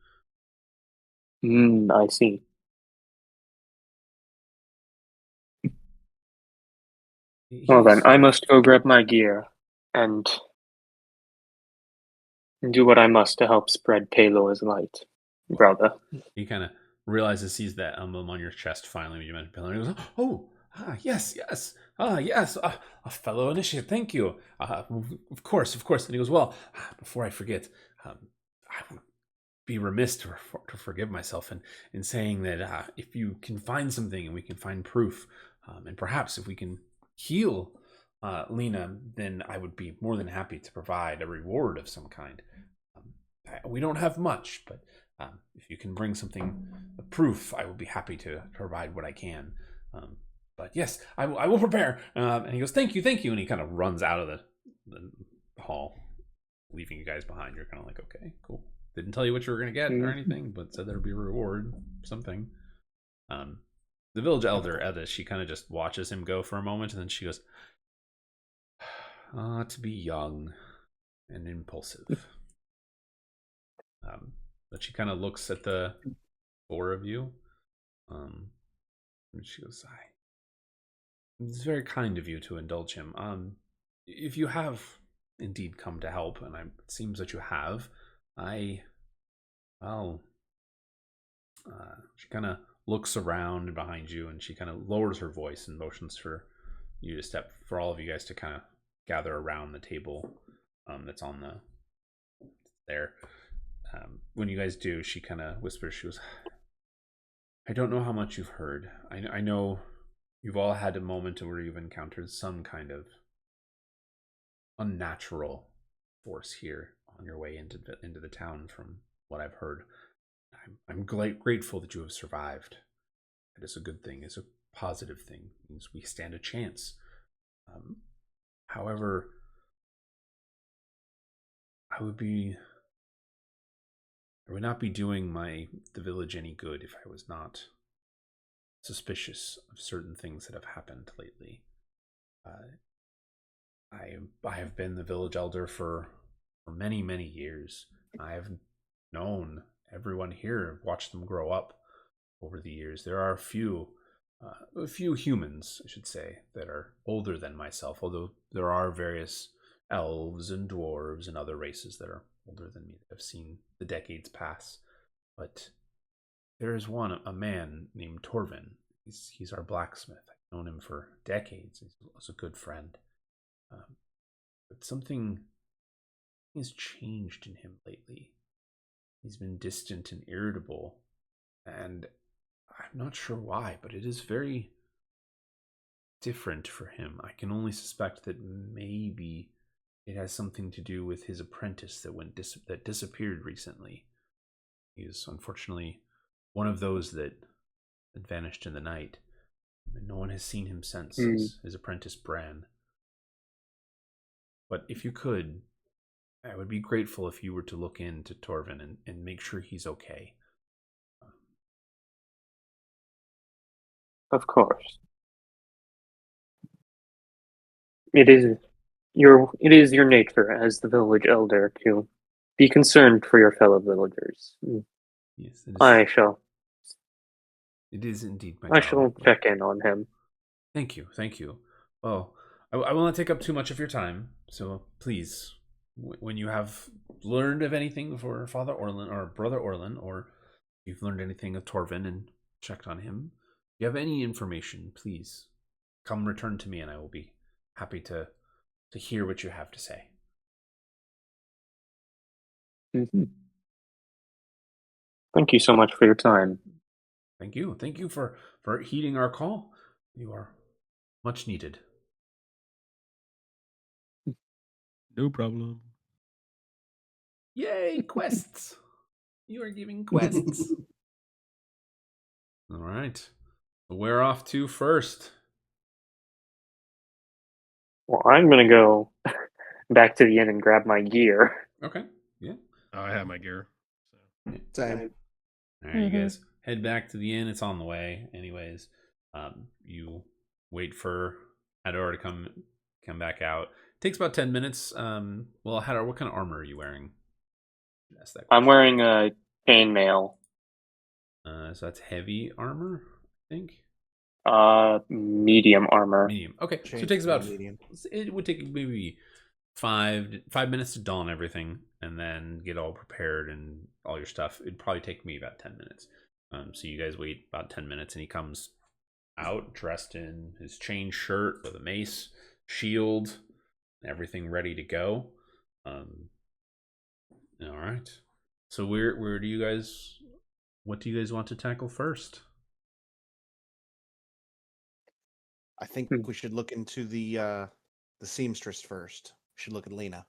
I see. Well then, I must go grab my gear and do what I must to help spread Palor's light, brother. He kind of realizes, sees that emblem on your chest finally when you mention Palor, and he goes, "Oh, yes, a fellow initiate, thank you. Of course." And he goes, "Well, before I forget, I would be remiss to forgive myself in saying that if you can find something and we can find proof, and perhaps if we can heal Lena, then I would be more than happy to provide a reward of some kind. We don't have much, but if you can bring something, proof, I will be happy to provide what I can. But yes, I will prepare." And he goes, thank you. And he kind of runs out of the hall, leaving you guys behind. You're kind of like, okay, cool. Didn't tell you what you were going to get or anything, but said there'd be a reward, something. The village elder, Edda, she kind of just watches him go for a moment, and then she goes, to be young and impulsive. But she kind of looks at the four of you, and she goes, "It's very kind of you to indulge him. If you have indeed come to help, and it seems that you have, she kind of looks around behind you, and she kind of lowers her voice and motions for you to step, for all of you guys to kind of gather around the table that's on there. When you guys do, she kind of whispers, she goes, "I don't know how much you've heard. I know you've all had a moment where you've encountered some kind of unnatural force here on your way into the town, from what I've heard. I'm grateful that you have survived. It is a good thing. It's a positive thing. It means we stand a chance. However, I would not be doing the village any good if I was not suspicious of certain things that have happened lately. I have been the village elder for many, many years. I have known everyone here, watched them grow up over the years. There are a few humans, I should say, that are older than myself, although there are various elves and dwarves and other races that are older than me that have seen the decades pass. But there is a man named Torvin. He's our blacksmith. I've known him for decades. He was a good friend. But something has changed in him lately. He's been distant and irritable, and I'm not sure why, but it is very different for him. I can only suspect that maybe it has something to do with his apprentice that disappeared recently. He is unfortunately one of those that vanished in the night, and no one has seen him since. His apprentice Bran. But if you could, I would be grateful if you were to look into Torvin and make sure he's okay. Of course. It is your nature as the village elder to be concerned for your fellow villagers. Yes, I shall. It is indeed my I job. shall check in on him. Thank you. Well, I will not take up too much of your time, so please, when you have learned of anything for Father Orlin or Brother Orlin, or you've learned anything of Torvin and checked on him, if you have any information, please come return to me, and I will be happy to hear what you have to say. Thank you so much for your time. Thank you for heeding our call. You are much needed. No problem. Yay, quests! You are giving quests. All right. Where off to first? Well, I'm gonna go back to the inn and grab my gear. Okay. Yeah. I have my gear. So. Same. All right, you guys head back to the inn. It's on the way, anyways. You wait for Hador to come back out. It takes about 10 minutes. Well, Hador, what kind of armor are you wearing? That's that I'm wearing a chainmail. So that's heavy armor, I think. Medium armor. Medium. Okay, so it Change takes to about. medium. It would take maybe 5 minutes to don everything, and then get all prepared and all your stuff. It'd probably take me about 10 minutes. So you guys wait about 10 minutes, and he comes out dressed in his chain shirt with a mace, shield, everything ready to go. All right. So where do you guys? What do you guys want to tackle first? I think we should look into the seamstress first. We should look at Lena.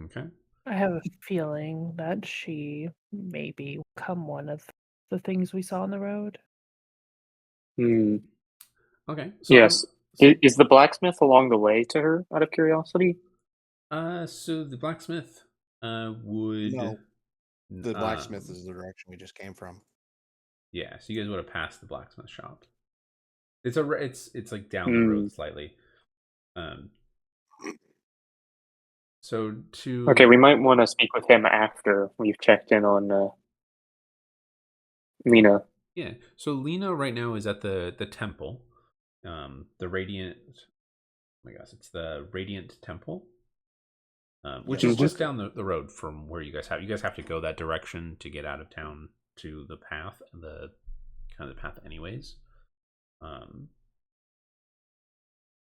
Okay. I have a feeling that she may become one of the things we saw on the road. Hmm. Okay. So Yes. Is the blacksmith along the way to her, out of curiosity? So the blacksmith would. No. The blacksmith is the direction we just came from. Yeah, so you guys would have passed the blacksmith shop. It's like down the road slightly. So to Okay, we might want to speak with him after we've checked in on Lena. Yeah, so Lena right now is at the temple, the Radiant. Oh my gosh, it's the Radiant Temple, which is just down the road from where you guys have. You guys have to go that direction to get out of town to the path, the path, anyways.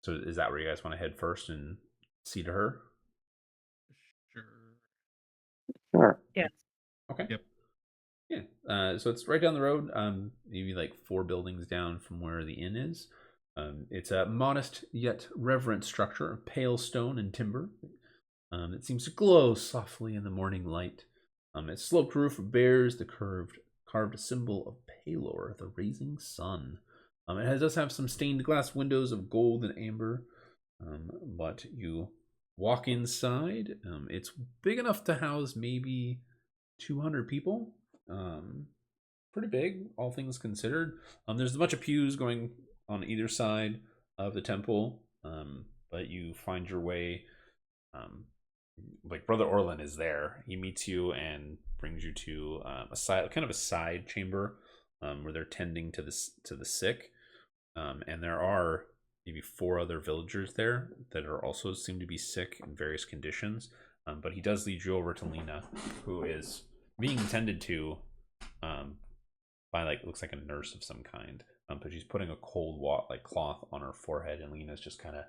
So is that where you guys want to head first and see to her? Sure. Yes. Okay. Yep. Yeah. So it's right down the road. Maybe like 4 buildings down from where the inn is. It's a modest yet reverent structure of pale stone and timber. It seems to glow softly in the morning light. Its sloped roof bears the carved symbol of Palor, the rising sun. It does have some stained glass windows of gold and amber. But you walk inside. It's big enough to house maybe 200 people. Pretty big, all things considered. There's a bunch of pews going on either side of the temple. But you find your way. Like Brother Orlin is there. He meets you and brings you to a side chamber where they're tending to the sick. And there are maybe 4 other villagers there that are also seem to be sick in various conditions. But he does lead you over to Lena, who is being tended to by looks like a nurse of some kind. But she's putting a cold cloth on her forehead, and Lena's just kind of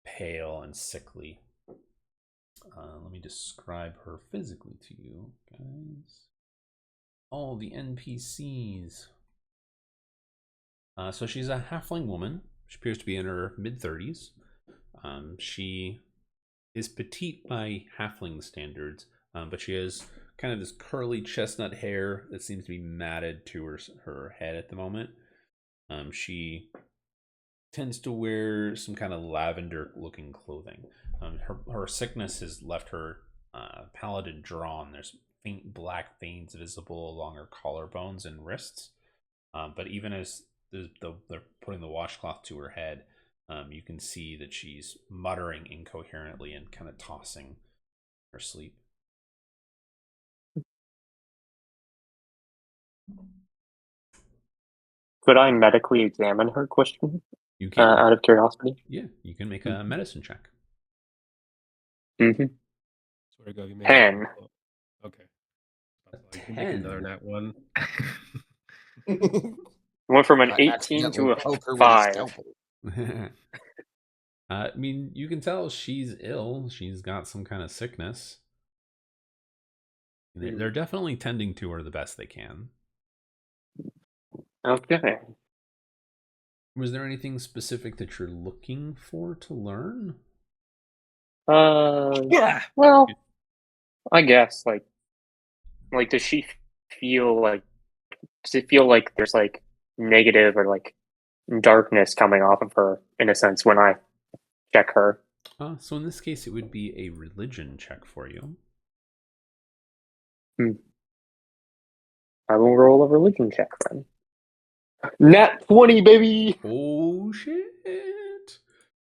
pale and sickly. Let me describe her physically to you guys. All the NPCs. So she's a halfling woman. She appears to be in her mid-30s. She is petite by halfling standards, but she has kind of this curly chestnut hair that seems to be matted to her head at the moment. She tends to wear some kind of lavender-looking clothing. Her sickness has left her pallid and drawn. There's faint black veins visible along her collarbones and wrists. But even as they're putting the washcloth to her head, you can see that she's muttering incoherently and kind of tossing her sleep. Could I medically examine her? Question. You can, out of curiosity. Yeah, you can make a medicine check. Mm-hmm. So go, 10. Okay. You can make another nat 1. Went from an 18 to a 5. I mean, you can tell she's ill. She's got some kind of sickness. They're definitely tending to her the best they can. Okay. Was there anything specific that you're looking for to learn? Yeah. Well, I guess like does she feel like? Does it feel like there's like negative or like darkness coming off of her, in a sense, when I check her. So in this case, it would be a religion check for you. I will roll a religion check then. Nat 20, baby! Oh, shit.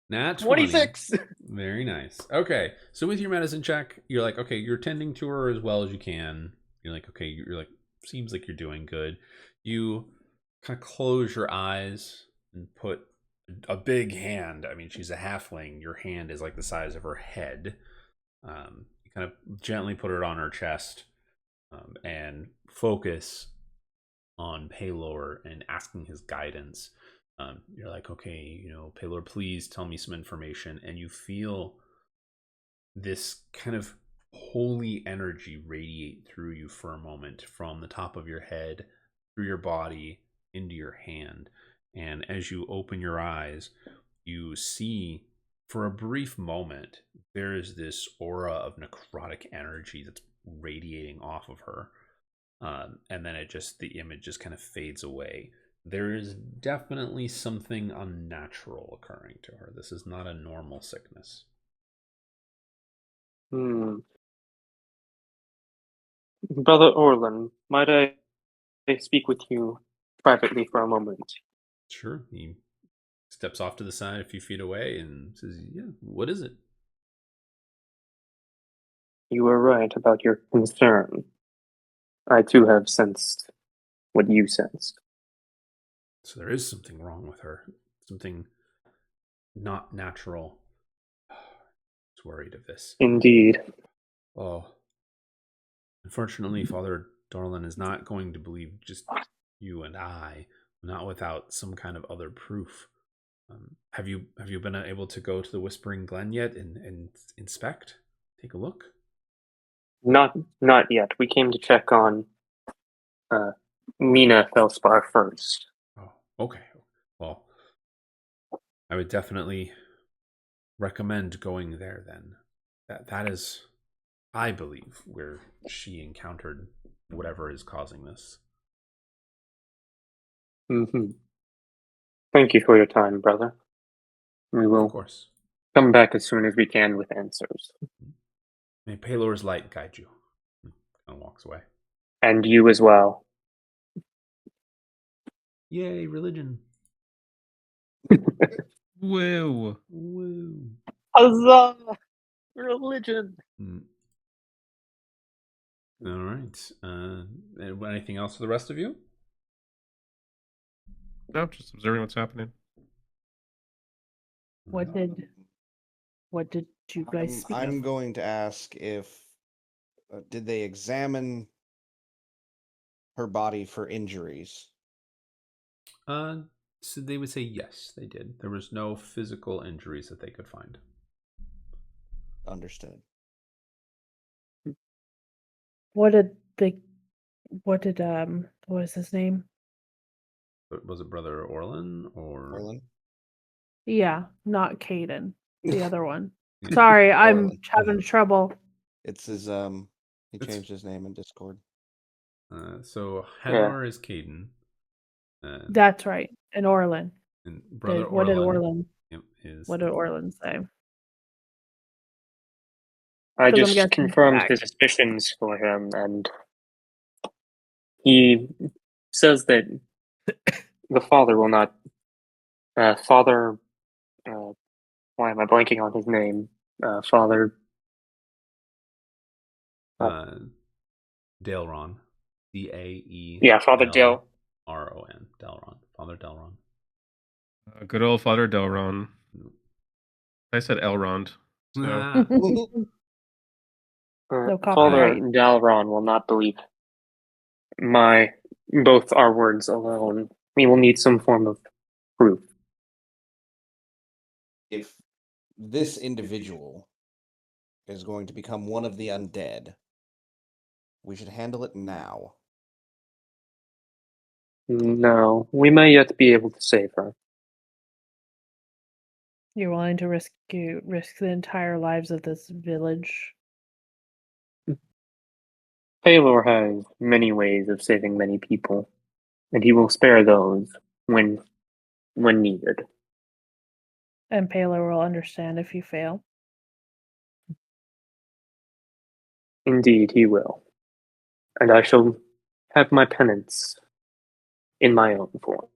Nat 26! Very nice. Okay, so with your medicine check, you're like, okay, you're tending to her as well as you can. You're like, okay, you're like, seems like you're doing good. You kind of close your eyes and put a big hand. I mean, she's a halfling. Your hand is like the size of her head. You kind of gently put it on her chest and focus on Paylor and asking his guidance. You're like, okay, Paylor, please tell me some information. And you feel this kind of holy energy radiate through you for a moment from the top of your head, through your body, into your hand. And as you open your eyes, you see for a brief moment, there is this aura of necrotic energy that's radiating off of her. And then the image just kind of fades away. There is definitely something unnatural occurring to her. This is not a normal sickness. Brother Orlin, might I speak with you privately for a moment? Sure. He steps off to the side a few feet away and says, yeah, what is it? You were right about your concern. I too have sensed what you sensed. So there is something wrong with her. Something not natural. I was worried of this. Indeed. Oh. Unfortunately, Father Darlin is not going to believe just you and I, not without some kind of other proof. Have you been able to go to the Whispering Glen yet and inspect? Take a look? Not yet. We came to check on Mina Felspar first. Oh, okay. Well, I would definitely recommend going there then. That is, I believe, where she encountered whatever is causing this. Thank you for your time, brother. We will, of course, come back as soon as we can with answers. May Paylor's light guide you. And walks away. And you as well. Yay, religion. Woo. Woo. Huzzah! Religion! All right. Anything else for the rest of you? No, just observing what's happening. What did you guys speak I'm of? going to ask if did they examine her body for injuries? So they would say yes, they did. There was no physical injuries that they could find. Understood. What was his name? Was it Brother Orlin or Orlin? Yeah, not Caden. The other one. Sorry, I'm Orlin. having trouble. It's his he changed his name in Discord. So Hanar is Caden. That's right. And Orlin. And Brother What did Orlin What did Orlin say? I 'Cause I'm just guessing confirmed back. the suspicions for him, and he says that the father will not. Father. Why am I blanking on his name? Father. Daelron. D-A-E. Yeah, Father Dale. R-O-N. Delron. Father Delron. Good old Father Delron. I said Elrond. So. No Father copyright. Dalron will not believe both our words alone. We will need some form of proof. If this individual is going to become one of the undead, we should handle it now. No, we may yet be able to save her. You're willing to risk the entire lives of this village? Paylor has many ways of saving many people. and he will spare those when needed. And Paler will understand if you fail. Indeed, he will. And I shall have my penance in my own form.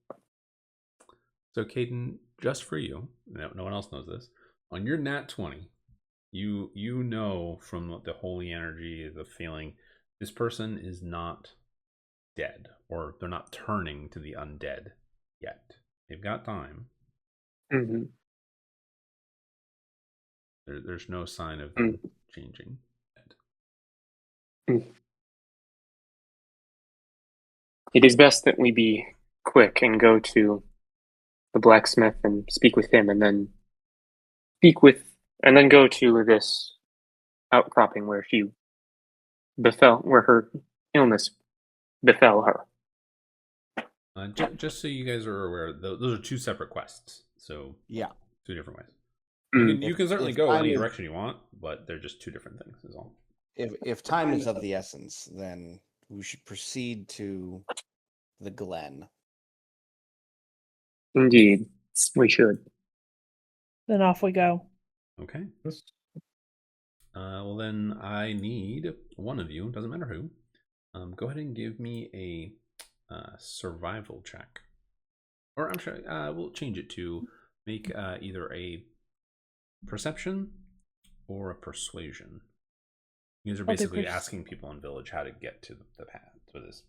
So, Caden, just for you, no one else knows this. On your nat 20, you know from the holy energy, the feeling, this person is not dead, or they're not turning to the undead yet. They've got time. Mm-hmm. There's no sign of them changing. It is best that we be quick and go to the blacksmith and speak with him, and then go to this outcropping where her illness befell her. Just so you guys are aware, those are two separate quests. So Yeah. two different ways. Mm. You can certainly go any direction you want, but they're just two different things, is all. If time is of the essence, then we should proceed to the Glen. Indeed, we should. Then off we go. Okay. Well, then I need one of you, doesn't matter who, go ahead and give me a survival check. Or I'm sure we'll change it to make either a perception or a persuasion. You guys are basically asking people in village how to get to the path, to this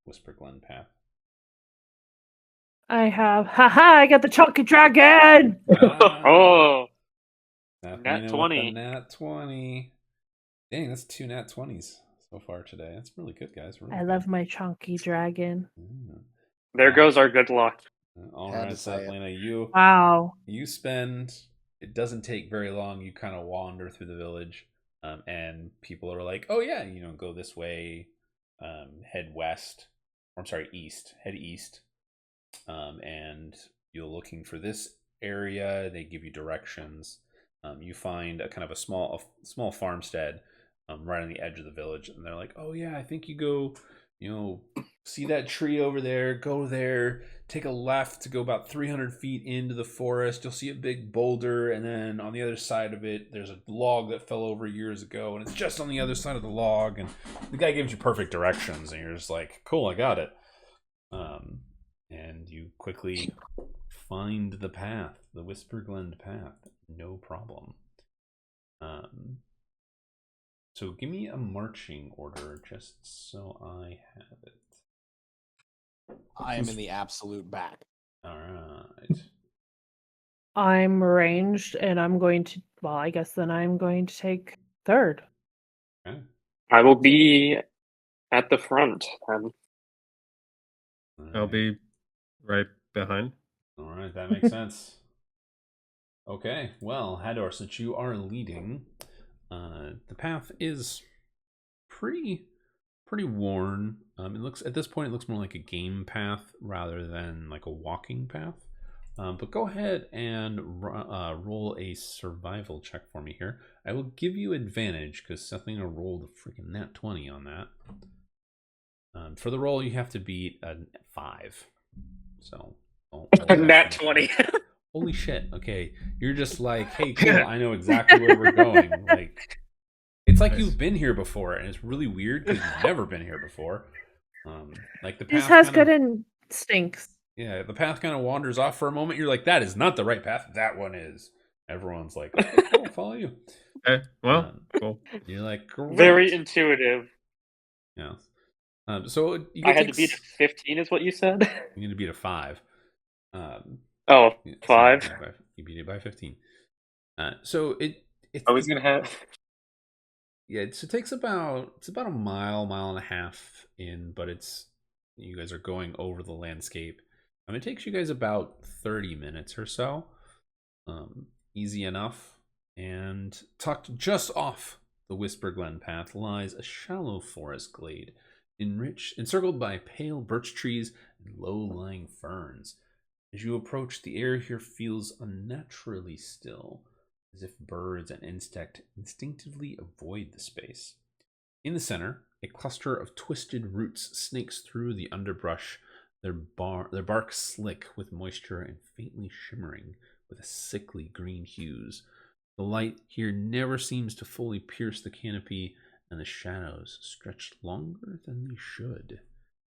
Whisper Glen path. I have, I got the chunky dragon! Oh! Nat 20. Nat 20. Dang, that's 2 nat 20s so far today. That's really good, guys. Really I good. love my chunky dragon. There goes our good luck. All right, Sathlena, you spend, it doesn't take very long. You kind of wander through the village, and people are like, oh yeah, go this way, head west, or I'm sorry, east, head east, and you're looking for this area. They give you directions. You find a kind of a small farmstead right on the edge of the village, and they're like, oh yeah, I think you go, see that tree over there, go there, take a left to go about 300 feet into the forest. You'll see a big boulder, and then on the other side of it, there's a log that fell over years ago, and it's just on the other side of the log. And the guy gives you perfect directions, and you're just like, cool, I got it. And you quickly find the path, the Whisper Glen path, no problem. So give me a marching order, just so I have it. I am in the absolute back. All right. I'm ranged, and I'm going to, I guess then I'm going to take third. Okay. I will be at the front. I'll be right behind. All right, that makes sense. Okay, well, Hador, since you are leading, the path is pretty worn. It looks, at this point, it looks more like a game path rather than like a walking path. But go ahead and roll a survival check for me here. I will give you advantage because Sethlina rolled a freaking nat 20 on that. For the roll, you have to beat a 5. So, nat 20. Holy shit! Okay, you're just like, hey, cool. I know exactly where we're going. Like, it's like you've been here before, and it's really weird because you've never been here before. Like the path just has good instincts. Yeah, the path kind of wanders off for a moment. You're like, that is not the right path. That one is. Everyone's like, okay, cool, I'll follow you. Okay, well, cool. You're like, great. Very intuitive. Yeah. So I had to beat a 15, is what you said. You need to beat a 5. 5. So you beat it by 15. So it's. I was gonna have. Yeah, it takes about a mile and a half in, but you guys are going over the landscape. It takes you guys about 30 minutes or so. Easy enough. And tucked just off the Whisper Glen path lies a shallow forest glade, encircled by pale birch trees and low-lying ferns. As you approach, the air here feels unnaturally still, as if birds and insects instinctively avoid the space. In the center, a cluster of twisted roots snakes through the underbrush, their bark slick with moisture and faintly shimmering with a sickly green hues. The light here never seems to fully pierce the canopy, and the shadows stretch longer than they should.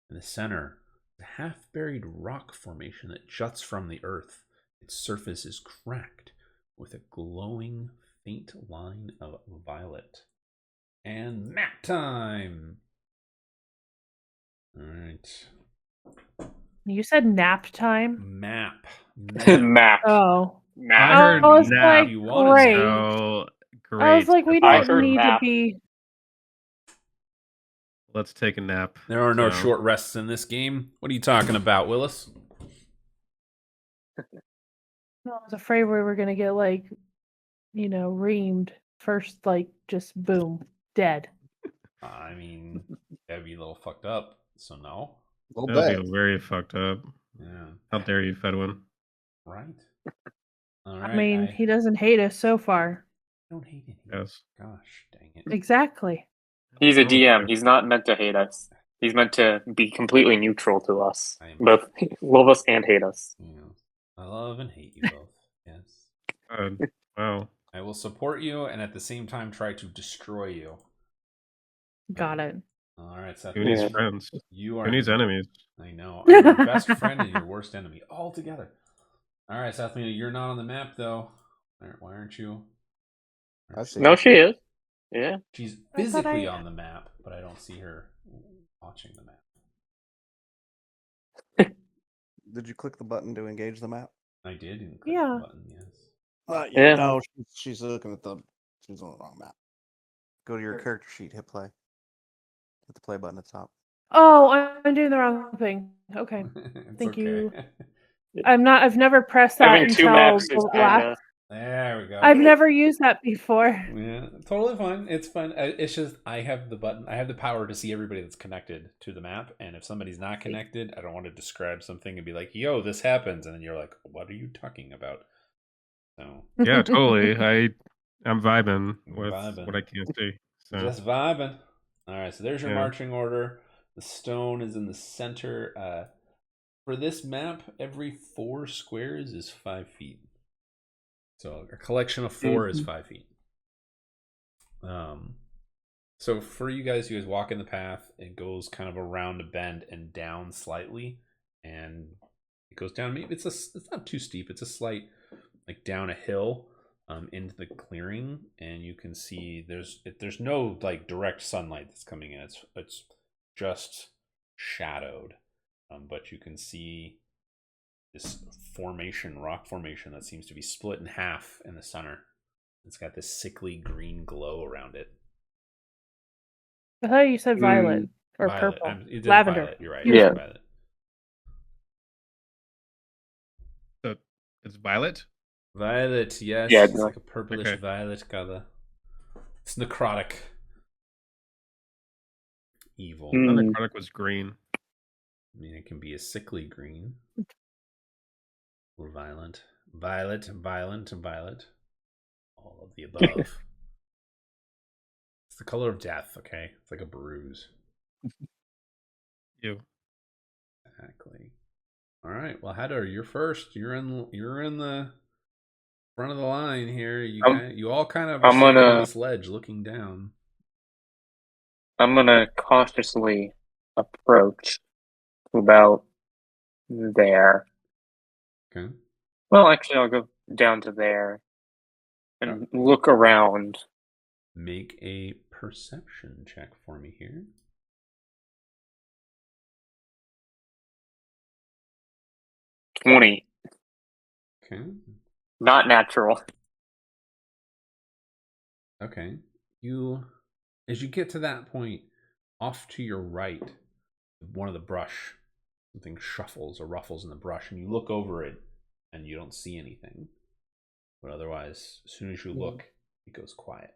In the center, a half-buried rock formation that juts from the earth. Its surface is cracked with a glowing, faint line of violet. And map time! Alright. You said nap time? Map. Map. Oh. I Map. heard I was nap. like, You wanted great. So great. I was like, we I don't heard need to nap. be. Let's take a nap. There are no So, short rests in this game. What are you talking about, Willis? I was afraid we were gonna get like, reamed first, like just boom, dead. I mean, that'd be a little fucked up, so no. that'll be very fucked up. Yeah. How dare you, Fedwin? Right. All right. I mean, he doesn't hate us so far. don't hate him. Yes. Gosh, dang it. Exactly. He's a Oh, DM. He's not meant to hate us. He's meant to be completely neutral to us. I am- Both love us and hate us. Yeah. I love and hate you both. Yes. Wow. I will support you and at the same time try to destroy you. Got it. All right, Seth. Who needs Yeah. friends? You are Who needs enemies? I know. I'm your best friend and your worst enemy all together. All right, Sathlina, you're not on the map though. Why aren't you? I see. No, she is. Yeah. She's I thought physically I- on the map, but I don't see her watching the map. Did you click the button to engage the map? I did and click Yeah. the button, yes. Yeah. No, she's looking at she's on the wrong map. Go to your character sheet, hit play. Hit the play button at the top. Oh, I'm doing the wrong thing. Okay. It's Thank okay. you. I've never pressed that Having two until maps is the kind last. of. There we go. I've never used that before. Yeah, totally fine. It's fun. It's just I have the button. I have the power to see everybody that's connected to the map, and if somebody's not connected, I don't want to describe something and be like, "Yo, this happens," and then you're like, "What are you talking about?" So Yeah, totally. I'm vibing with Vibing. what I can't see. So just vibing. All right, so there's your Yeah. marching order. The stone is in the center. For this map, every 4 squares is 5 feet. So a collection of 4 is 5 feet. So for you guys walk in the path, it goes kind of around a bend and down slightly, and it goes down. Maybe it's not too steep. It's a slight like down a hill into the clearing, and you can see there's no like direct sunlight that's coming in. It's just shadowed, but you can see this rock formation that seems to be split in half in the center. It's got this sickly green glow around it. I thought you said violet or Violet. purple. It is Lavender. Violet. You're right. Yeah. It's violet. So it's violet. Violet, yes. Yeah, It's no. like a purplish Okay. violet color. It's necrotic. Evil. I thought Mm. necrotic was green. I mean, it can be a sickly green or violent. Violet, violent, and violet. All of the above. It's the color of death, okay? It's like a bruise. You. Exactly. All right. Well, Hadar, you're first. You're in the front of the line here. You all kind of are I'm sitting on gonna- this ledge looking down. I'm gonna cautiously approach to about there. Okay. Well, actually, I'll go down to there and look around. Make a perception check for me here. 20. Okay. Not natural. Okay. As you get to that point, off to your right, one of the brush, something shuffles or ruffles in the brush, and you look over it and you don't see anything. But otherwise, as soon as you look, it goes quiet.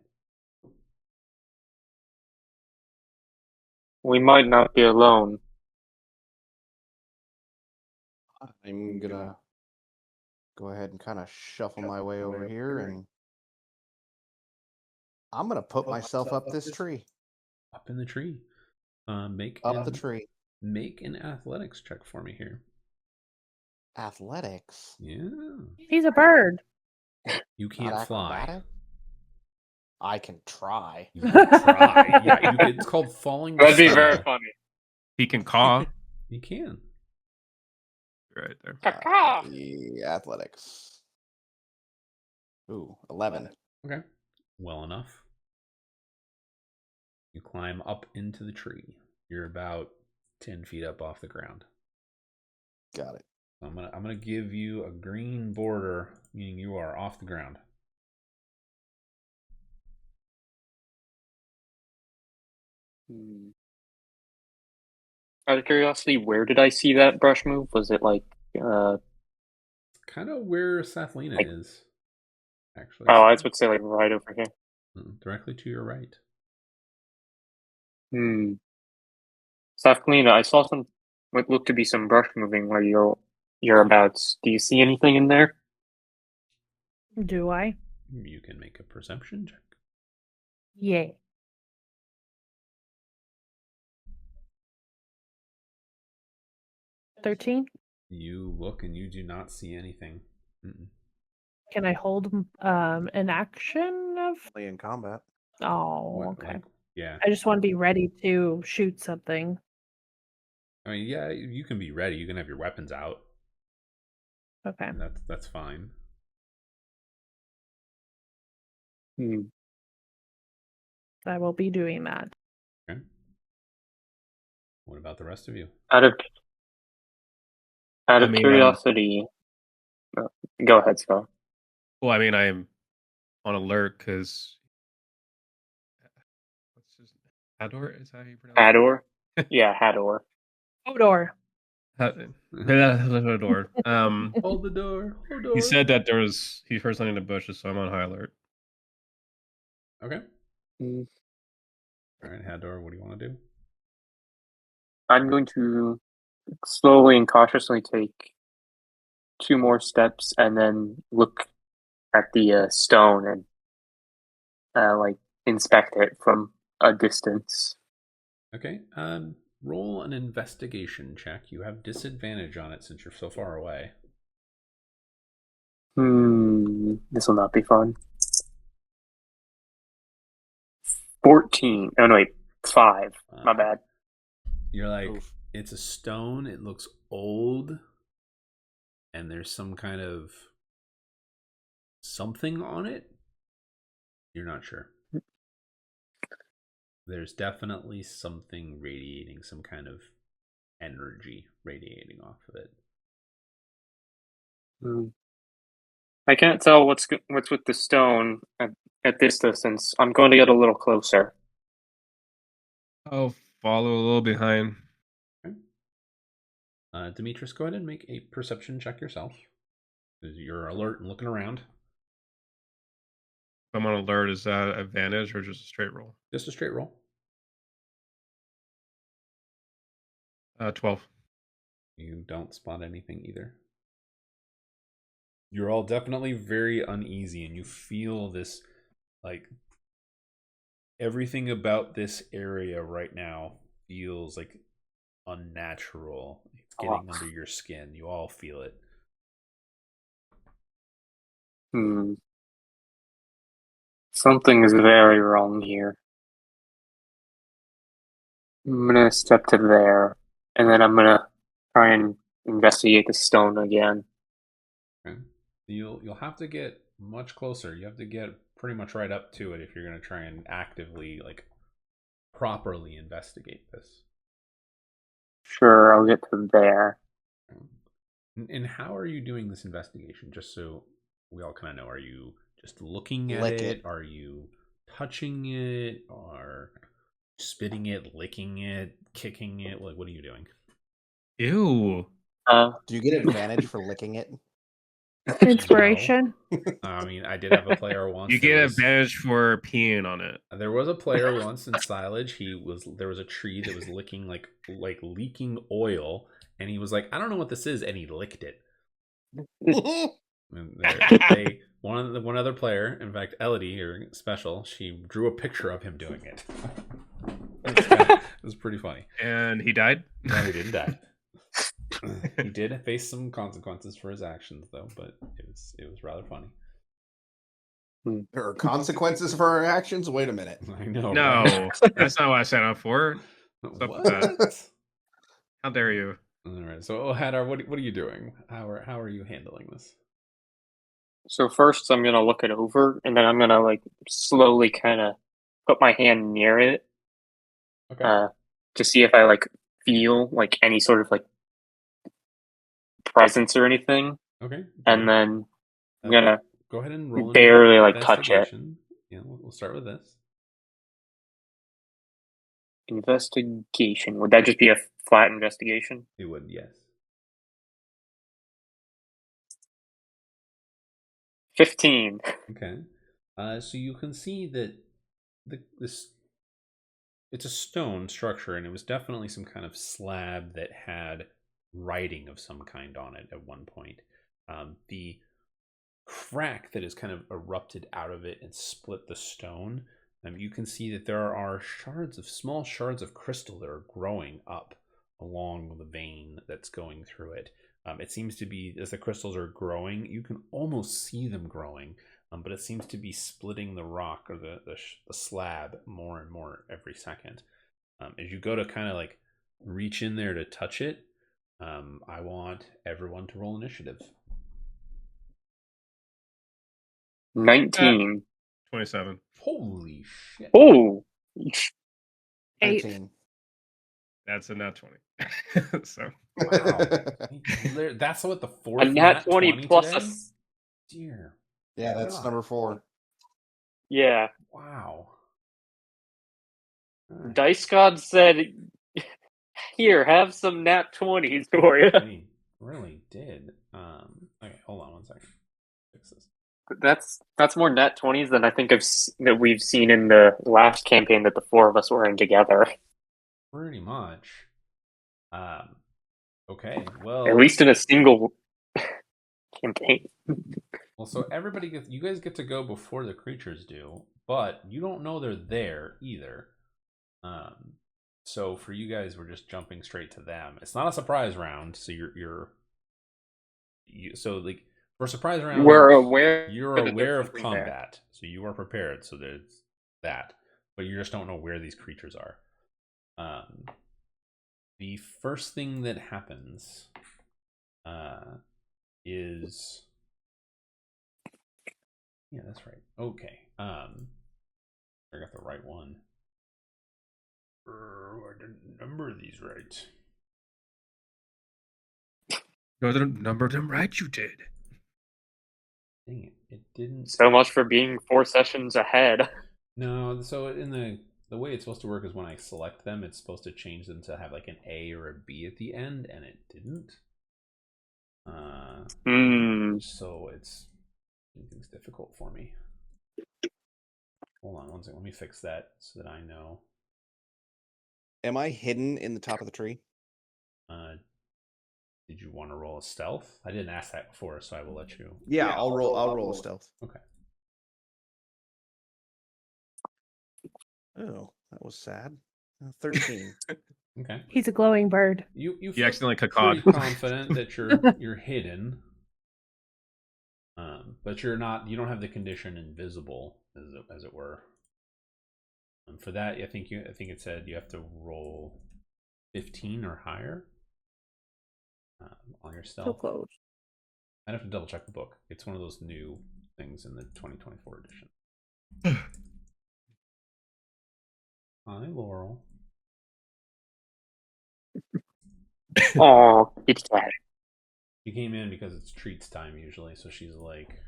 We might not be alone. I'm gonna go ahead and kind of shuffle my way over here, and I'm gonna put myself up this tree. Up in the tree. Make Up the tree. make an athletics check for me here. Athletics. Yeah. He's a bird. You Not can't fly. acrobatic? I can try. You can try. Yeah, it's called falling. That'd be style. very funny. He can caw. You can. Right there. The athletics. Ooh, 11. Okay. Well enough. You climb up into the tree. You're about 10 feet up off the ground. Got it. I'm gonna give you a green border, meaning you are off the ground. Out of curiosity, where did I see that brush move? Was it like kind of where Sathlina is, actually. Oh, I was about to say like right over here. Directly to your right. Sathlina, I saw what looked to be some brush moving where you're about. Do you see anything in there? Do I? You can make a perception check. Yeah. 13. You look and you do not see anything. Can I hold an action of? Only in combat. Oh, What, okay. Yeah. I just want to be ready to shoot something. I mean, yeah, you can be ready. You can have your weapons out. Okay. That's fine. I will be doing that. Okay. What about the rest of you? Out of curiosity, go ahead, Scott. Well, I mean, I'm on alert because what's his name? Hador? Is that how you pronounce Hador? Yeah, Hador. Hodor. it? Hador. Hold the door. He said that he heard something in the bushes, so I'm on high alert. Okay. All right, Hador, what do you want to do? I'm going to slowly and cautiously take 2 more steps and then look at the stone and like inspect it from a distance. Okay. Roll an investigation check. You have disadvantage on it since you're so far away. This will not be fun. 14. Oh no, wait, 5. My bad. You're like, it's a stone. It looks old, and there's some kind of something on it. You're not sure. There's definitely something radiating, some kind of energy radiating off of it. I can't tell what's with the stone at this distance. I'm going to get a little closer. I'll follow a little behind. Okay. Demetrius, go ahead and make a perception check yourself. Because you're alert and looking around. If I'm on alert, is that advantage or just a straight roll? Just a straight roll. 12. You don't spot anything either. You're all definitely very uneasy, and you feel this, like, everything about this area right now feels like unnatural. It's getting under your skin. You all feel it. Something is very wrong here. I'm gonna step to there, and then I'm gonna try and investigate the stone again. Okay. You'll have to get much closer. You have to get pretty much right up to it if you're going to try and actively, like, properly investigate this. Sure, I'll get to there. And how are you doing this investigation? Just so we all kind of know. Are you just looking at it? Are you touching it? Or spitting it, licking it, kicking it? Like, what are you doing? Ew. Do you get advantage for licking it? Inspiration. No. I mean, I did have a player once. You get advantage for peeing on it. There was a player once in Silage. There was a tree that was licking like leaking oil, and he was like, "I don't know what this is," and he licked it. And one other player, in fact, Elodie, or Special, she drew a picture of him doing it. It was pretty funny. And he died? No, he didn't die. He did face some consequences for his actions, though, but it was rather funny. There are consequences for our actions? Wait a minute. I know. No, right? that's not what I signed up for. What? How dare you? All right. So, Hadar, what are you doing? How are you handling this? So first, I'm gonna look it over, and then I'm gonna like slowly kind of put my hand near it, Okay. to see if I like feel like any sort of like presence or anything, Okay. and then I'm gonna go ahead and roll barely like touch it. Yeah, we'll start with this. Investigation. Would that just be a flat investigation? It would, yes. 15. Okay. So you can see that this it's a stone structure, and it was definitely some kind of slab that had writing of some kind on it at one point. The crack that has kind of erupted out of it and split the stone. You can see that there are small shards of crystal that are growing up along the vein that's going through it. It seems to be, as the crystals are growing, you can almost see them growing, but it seems to be splitting the rock or the slab more and more every second. As you go to kind of like reach in there to touch it, I want everyone to roll initiative. 19. 27. Holy shit. Oh! 8. 13. That's a nat 20. So Wow. That's what the fourth A nat 20 plus today? Dear. Yeah, that's God. number 4. Yeah. Wow. Dice God said, "Here, have some nat 20s for you." He really did. Okay, hold on one second. Fix this. That's more nat 20s than I think that we've seen in the last campaign that the four of us were in together. Pretty much. Okay, well, At least in a single campaign. well, so you guys get to go before the creatures do, but you don't know they're there either. So for you guys, we're just jumping straight to them. It's not a surprise round, so so like for a surprise round, We're aware. you're that aware there's of something there. combat, so you are prepared. So there's that, but you just don't know where these creatures are. The first thing that happens is, yeah, that's right. Okay. I got the right one. I didn't number these right. No, the number of them right, you did. Dang it! It didn't. So much for being 4 sessions ahead. No, so in the way it's supposed to work is when I select them, it's supposed to change them to have like an A or a B at the end, and it didn't. So it's making things difficult for me. Hold on one second. Let me fix that so that I know. Am I hidden in the top of the tree? Did you want to roll a stealth? I didn't ask that before, so I will let you. Yeah, I'll roll a stealth. Okay. Oh, that was sad. 13. Okay. He's a glowing bird. You You accidentally pretty cacawed. confident that you're hidden. But you're not. You don't have the condition invisible, as it were. For that, I think it said you have to roll 15 or higher on your stealth. So close. I'd have to double check the book. It's one of those new things in the 2024 edition. Hi, Laurel. Oh, it's sad. She came in because it's treats time usually, so she's like,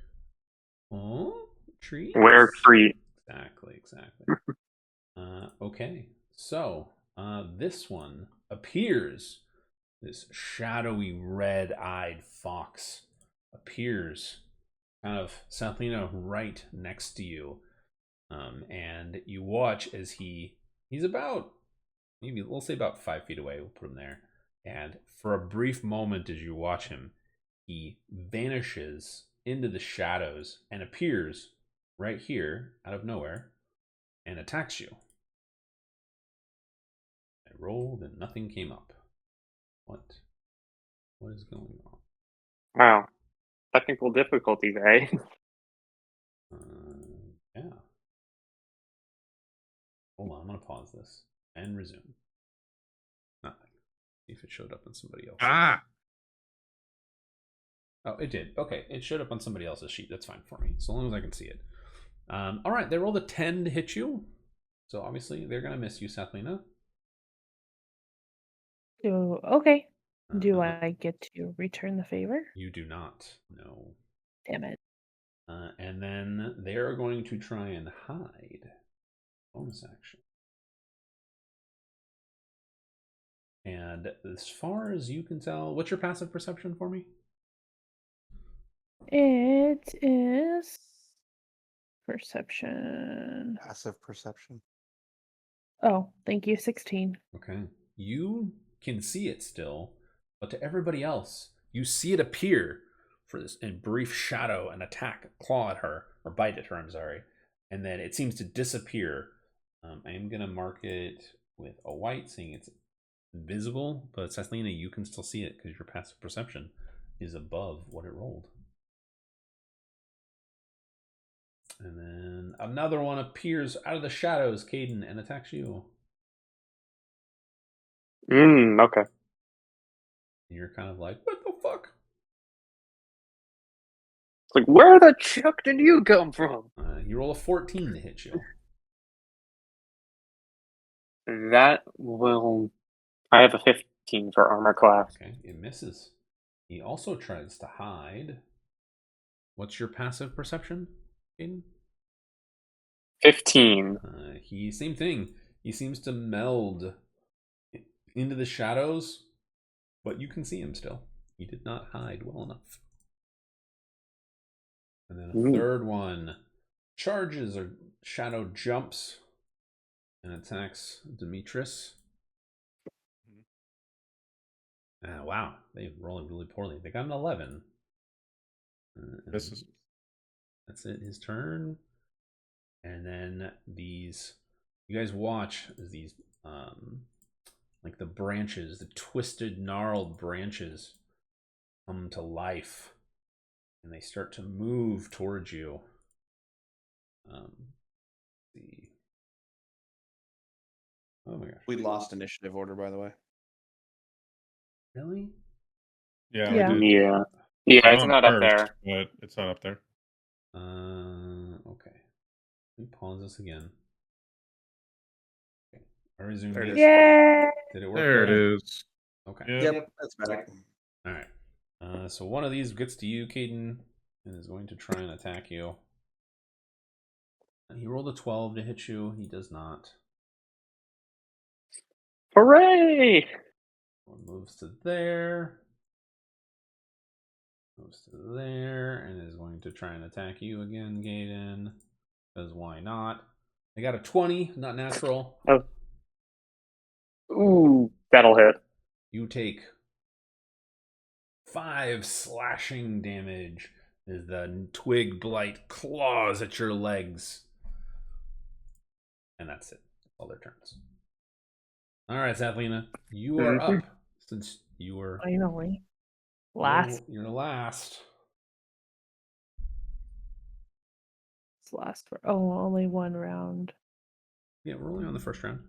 "Oh, treats? Where treat?" Exactly. Okay, so this one appears. This shadowy, red-eyed fox appears, kind of Salina right next to you, and you watch as he's about, maybe we'll say about 5 feet away. We'll put him there, and for a brief moment, as you watch him, he vanishes into the shadows and appears right here out of nowhere and attacks you. rolled and nothing came up. What is going on? Wow. Technical difficulties, eh? Yeah. Hold on, I'm gonna pause this and resume. Nothing. See if it showed up on somebody else. Ah! Oh, it did. Okay, it showed up on somebody else's sheet. That's fine for me, so long as I can see it. All right, they rolled a 10 to hit you. So obviously they're gonna miss you, Sathlina. Okay. Do I get to return the favor? You do not. No. Damn it. And then they are going to try and hide. Bonus action. And as far as you can tell, what's your passive perception for me? It is perception. Passive perception. Oh, thank you. 16. Okay. You can see it still, but to everybody else, you see it appear for this in brief shadow and attack, claw at her, or bite at her, I'm sorry. And then it seems to disappear. I am going to mark it with a white, seeing it's invisible, but Sathlina, you can still see it because your passive perception is above what it rolled. And then another one appears out of the shadows, Caden, and attacks you. Okay. And you're kind of like, what the fuck? It's like, where the chuck did you come from? You roll a 14 to hit you. That will... I have a 15 for armor class. Okay, it misses. He also tries to hide. What's your passive perception, Caden? 15. Same thing. He seems to meld into the shadows, but you can see him still. He did not hide well enough. And then a third one charges or shadow jumps and attacks Demetrius. Wow, they rolled really poorly. They got an 11. Misses. That's it. His turn. And then these, you guys watch as these, like the branches, the twisted, gnarled branches, come to life, and they start to move towards you. Oh my gosh. We lost initiative order, by the way. Really? Yeah, Yeah. we did. Yeah. Yeah, I'm it's on not up first, there. but it's not up there. Okay. Let me pause this again. Okay. I resume There it this. is. Yay! Did it work? There it good? is. Okay. Yep, that's better. All right. So one of these gets to you, Caden, and is going to try and attack you. He rolled a 12 to hit you. He does not. Hooray! One moves to there. Moves to there, and is going to try and attack you again, Caden. Because why not? I got a 20, not natural. Oh. Ooh, that'll hit. You take 5 slashing damage as the twig blight claws at your legs. And that's it. All their turns. All right, Sathlina, you are up since you were Finally. Last. You're last. It's last. Only one round. Yeah, we're only on the first round.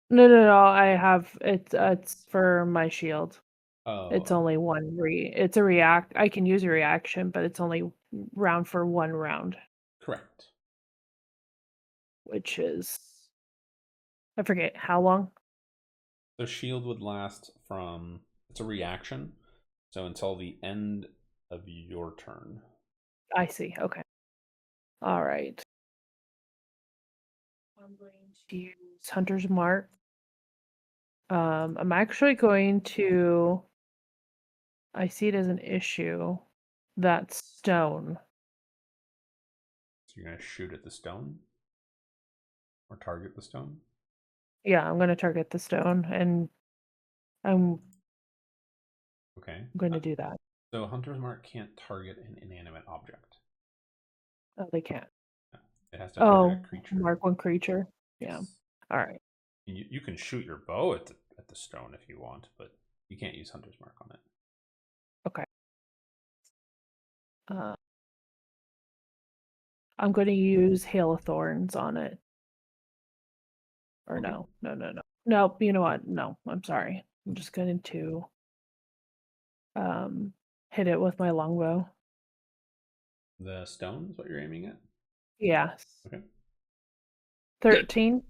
No. I have it's for my shield. Oh, It's only one it's a react. I can use a reaction, but it's only round for one round, correct. which is I forget how long. The shield would last from, it's a reaction, so until the end of your turn. I see. Okay. All right. I'm going to use Hunter's Mark. I'm actually going to. I see it as an issue. That stone. So you're going to shoot at the stone? Or target the stone? Yeah, I'm going to target the stone, and I'm Okay. going to do that. So Hunter's Mark can't target an inanimate object. Oh, they can't. It has to target Oh, a creature. mark one creature. Yeah. Yes. All right. You can shoot your bow at the stone if you want, but you can't use Hunter's Mark on it. Okay. I'm going to use Hail of Thorns on it. Or Okay. no. Nope, you know what? No, I'm sorry. I'm just going to hit it with my longbow. The stone is what you're aiming at? Yes. Okay. 13.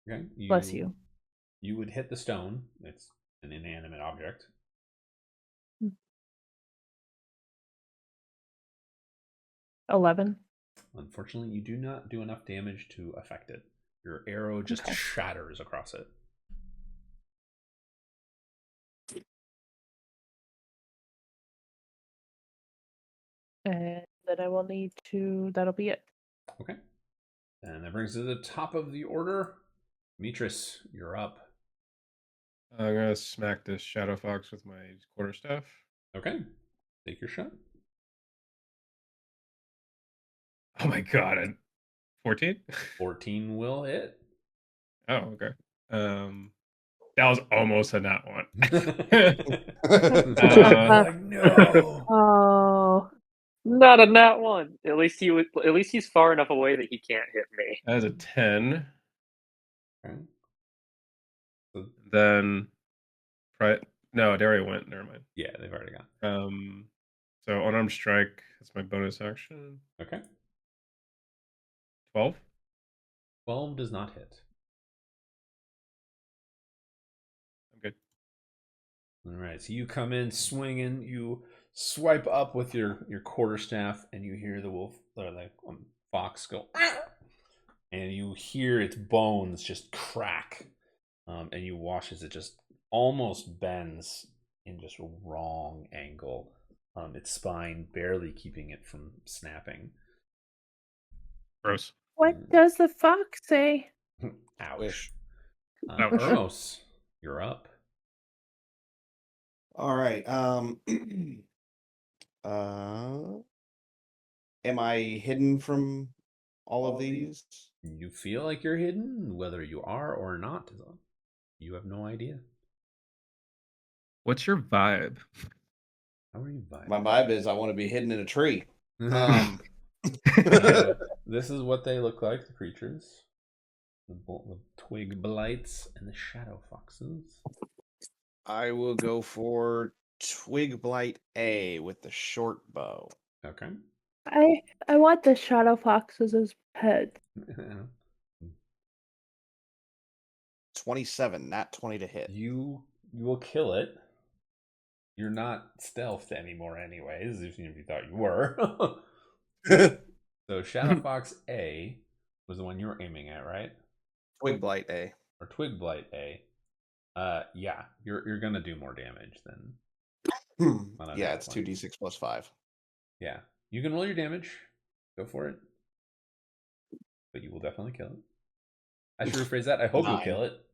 Okay. Bless you. You would hit the stone. It's an inanimate object. 11. Unfortunately, you do not do enough damage to affect it. Your arrow just shatters across it. And then I will need to... That'll be it. Okay. And that brings us to the top of the order. Mitris, you're up. I'm gonna smack this shadow fox with my quarterstaff. Okay. Take your shot. Oh my god, 14? 14 will hit. Oh, okay. That was almost a nat one. Like, no. Oh. Not a nat one. At least he's far enough away that he can't hit me. That is a 10. Okay. Then, no, it already went. Never mind. Yeah, they've already gone. So unarmed strike. That's my bonus action. Okay. 12. 12 does not hit. I'm good. All right, so you come in swinging, you swipe up with your quarterstaff, and you hear the wolf or the fox go, and you hear its bones just crack, and you watch as it just almost bends in just a wrong angle, its spine barely keeping it from snapping. Gross. What does the fox say? Ouch. Ouch. Kronos, you're up. All right. Am I hidden from all of these? You feel like you're hidden, whether you are or not. You have no idea. What's your vibe? How are you vibing? My vibe is I want to be hidden in a tree. This is what they look like, the creatures. The twig blights and the shadow foxes. I will go for Twig Blight A with the short bow. Okay. I want the shadow foxes as pet. 27, not 20 to hit. You will kill it. You're not stealthed anymore anyways, if you thought you were. So Shadow Fox A was the one you were aiming at, right? Twig Blight A. Or Twig Blight A. Yeah, you're gonna do more damage than yeah, it's 2d6 plus 5. Yeah. You can roll your damage. Go for it. But you will definitely kill it. I should rephrase that. I hope you'll kill it.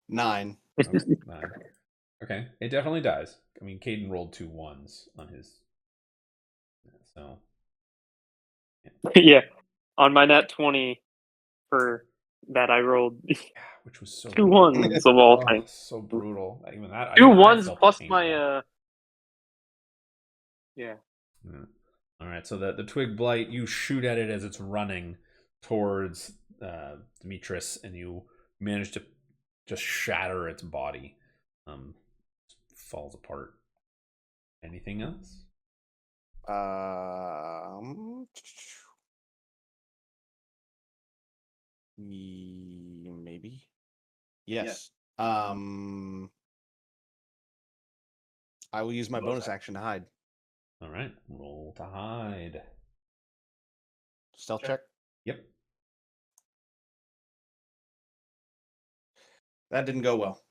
9. Okay, 9. Okay, it definitely dies. I mean, Caden rolled 2 1s on his. So. Yeah. On my nat 20 for that, I rolled which was so 2 1s of all time. So brutal. Even that. 2 1s plus my. Yeah. All right, so the twig blight, you shoot at it as it's running towards Demetris, and you manage to just shatter its body. Falls apart. Anything else? Maybe. Yes. Yeah. I will use my bonus action to hide. All right, roll to hide. Stealth check? Yep. That didn't go well.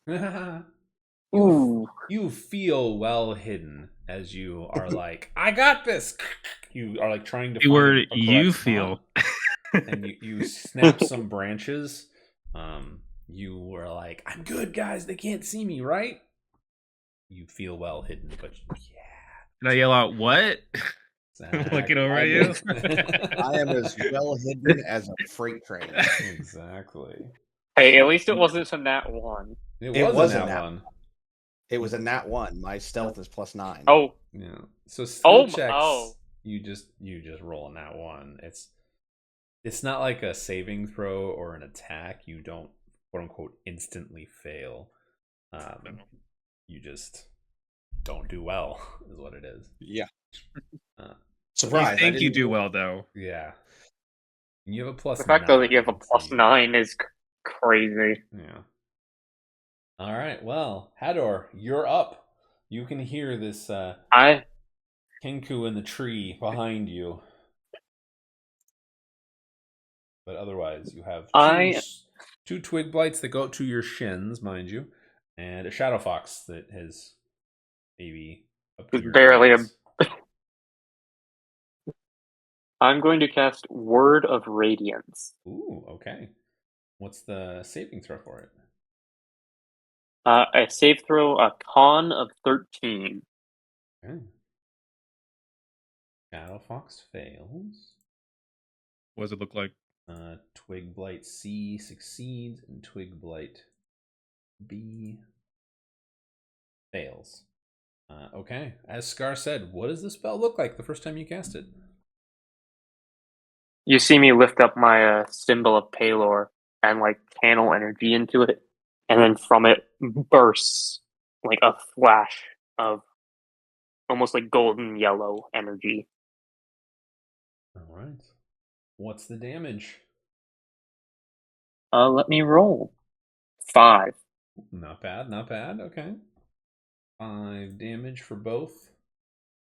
Ooh. You feel well hidden as you are like, I got this. You are like trying to find where a you spot, feel. and you snap some branches. You were like, I'm good, guys. They can't see me, right? You feel well hidden, but yeah. And I yell out, what? Looking over at you. I am as well hidden as a freight train. Exactly. Hey, at least it wasn't a nat 1. It It was wasn't a nat that. one. It was a nat 1. My stealth is +9. Oh, Yeah. So skill Oh, checks, oh. you just roll a nat one. It's not like a saving throw or an attack. You don't quote unquote instantly fail. You just don't do well, is what it is. Yeah. Uh, Surprise! You think you do well though. yeah. You have a plus. The fact though that you have a 9, plus so 9 is crazy. yeah. All right. Well, Hador, you're up. You can hear this Kenku in the tree behind you. But otherwise, you have two twig blights that go up to your shins, mind you, and a shadow fox that has maybe up to It's your barely knees. I'm going to cast Word of Radiance. Ooh, okay. What's the saving throw for it? A save throw, a con of 13. Okay. Shadow fox fails. What does it look like? Twig blight C succeeds, and twig blight B fails. Okay. As Scar said, what does the spell look like the first time you cast it? You see me lift up my symbol of Palor and like channel energy into it, and then from it bursts like a flash of almost like golden yellow energy. All right. What's the damage? Let me roll. 5. Not bad, not bad. Okay. 5 damage for both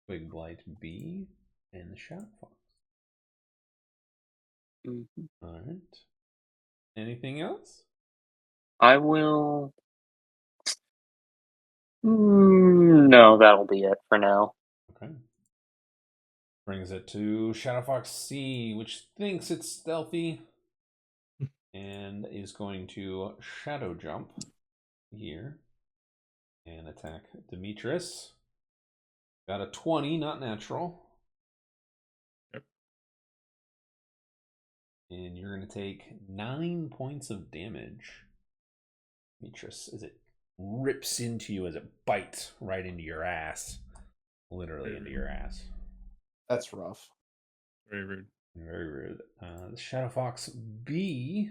Twig Blight B and the Shadow Fox. Mm-hmm. All right. Anything else? I will. No, that'll be it for now. Okay. Brings it to Shadow Fox C, which thinks it's stealthy and is going to Shadow Jump here and attack Demetrius. Got a 20, not natural. Yep. And you're going to take 9 points of damage. Demetrius, as it rips into you, as it bites right into your ass. Literally into your ass. That's rough. Very rude. Very rude. The Shadow Fox B.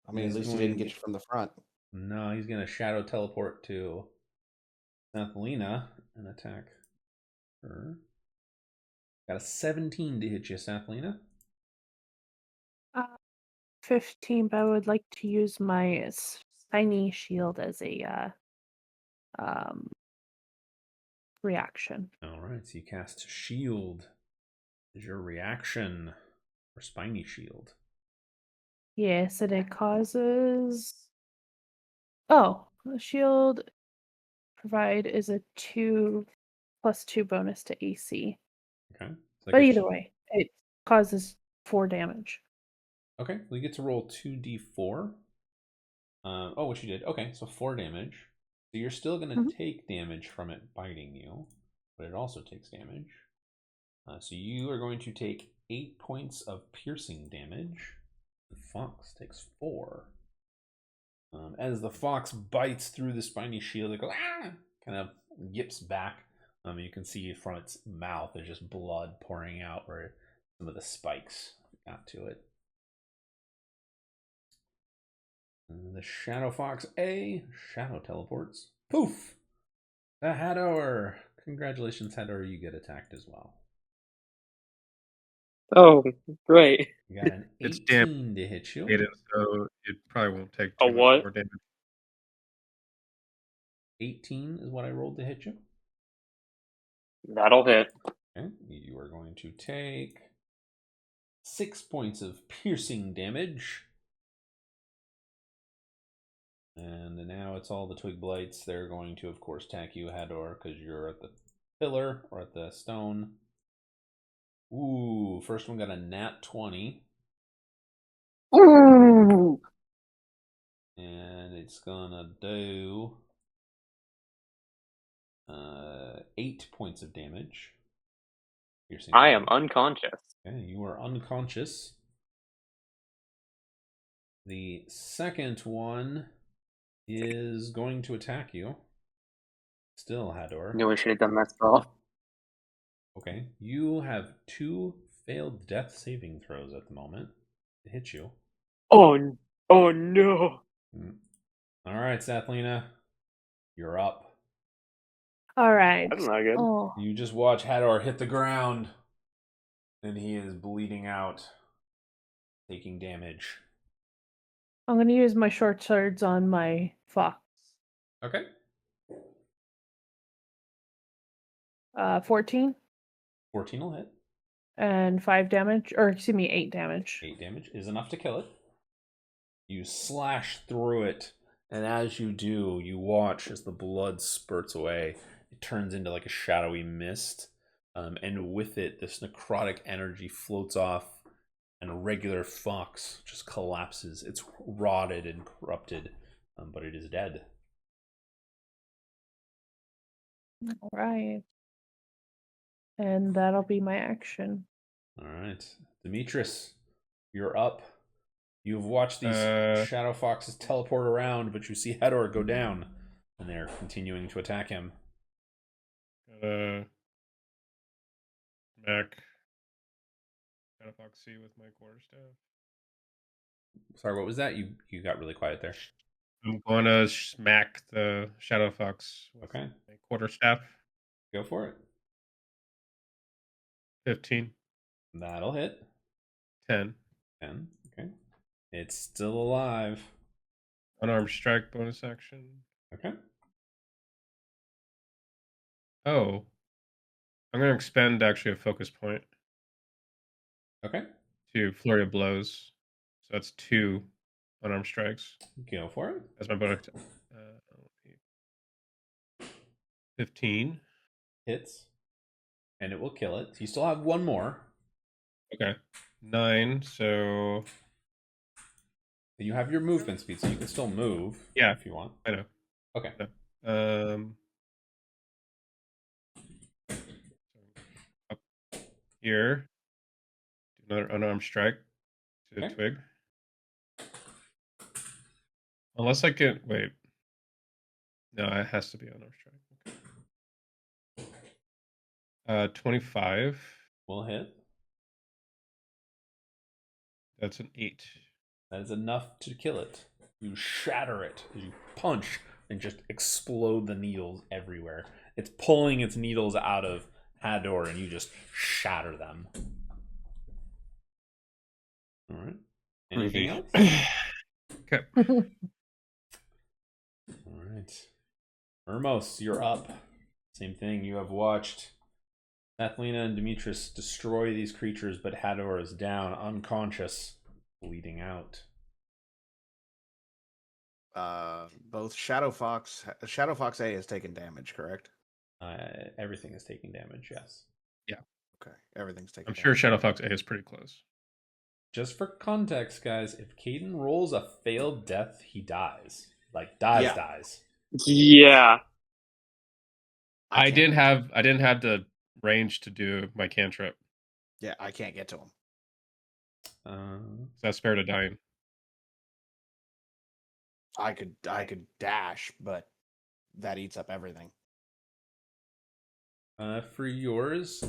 I mean, at least he didn't get you from the front. No, he's going to shadow teleport to Sathelina and attack her. Got a 17 to hit you, Sathelina. 15, but I would like to use my spiny shield as a reaction. All right, so you cast Shield as your reaction for Spiny Shield. Yes, and it causes. Oh, the shield provide is a 2+2 bonus to AC. Okay. But either way, it causes 4 damage. Okay, well, you get to roll 2d4. Oh, what you did. Okay, so 4 damage. So you're still going to take damage from it biting you, but it also takes damage. So you are going to take 8 points of piercing damage. The fox takes 4. As the fox bites through the spiny shield, it goes, ah! Kind of yips back. You can see from its mouth there's just blood pouring out where some of the spikes got to it. The Shadow Fox A shadow teleports. Poof! The Hador. Congratulations, Hador. You get attacked as well. Oh, great. You got an It's 18 to hit you. So it probably won't take A too much what? more damage. 18 is what I rolled to hit you. That'll hit. Okay. You are going to take 6 points of piercing damage. And now it's all the twig blights. They're going to, of course, attack you, Hador, because you're at the pillar or at the stone. Ooh, first one got a nat 20. Ooh! And it's gonna do 8 points of damage. I am unconscious. Okay, you are unconscious. The second one is going to attack you. Still, Hador. Knew I should have done that spell. Okay, you have 2 failed death saving throws at the moment to hit you. Oh no! All right, Sathlina, you're up. All right. That's not good. Oh, You just watch Hador hit the ground, and he is bleeding out, taking damage. I'm going to use my short swords on my fox. Okay. 14 14 will hit. and 5 damage, or excuse me, 8 damage. 8 damage is enough to kill it. You slash through it, and as you do, you watch as the blood spurts away. It turns into like a shadowy mist, and with it, this necrotic energy floats off, and a regular fox just collapses. It's rotted and corrupted, but it is dead. All right. And that'll be my action. All right. Demetrius, you're up. You've watched these shadow foxes teleport around, but you see Hador go down, and they're continuing to attack him. Smack Shadow Foxy with my quarterstaff. Sorry, what was that? You got really quiet there. I'm going to smack the Shadow Fox with my quarterstaff. Go for it. 15. That'll hit. 10. 10. Okay. It's still alive. Unarmed strike bonus action. Okay. Oh. I'm going to expend actually a focus point. Okay. To flurry of blows. So that's 2 unarmed strikes. Go for it. That's my bonus. 15. Hits. And it will kill it. You still have 1 more. Okay. 9, so... You have your movement speed, so you can still move. Yeah. If you want. I know. Okay. Up here. Do another unarmed strike to the twig. Unless I can... Wait. No, it has to be unarmed strike. 25. Will hit. That's an 8. That is enough to kill it. You shatter it as you punch and just explode the needles everywhere. It's pulling its needles out of Hador, and you just shatter them. All right. Anything else? Okay. All right. Hermos, you're up. Same thing. You have watched Athelina and Demetrius destroy these creatures, but Hador is down, unconscious, bleeding out. Both Shadow Fox A has taken damage, correct? Everything is taking damage, yes. Yeah. Okay, everything's taking damage. I'm sure Shadow Fox A is pretty close. Just for context, guys, if Caden rolls a failed death, he dies. Like, dies. Yeah. I didn't have the range to do my cantrip. Yeah, I can't get to him. That's fair to dying. I could dash, but that eats up everything. For yours,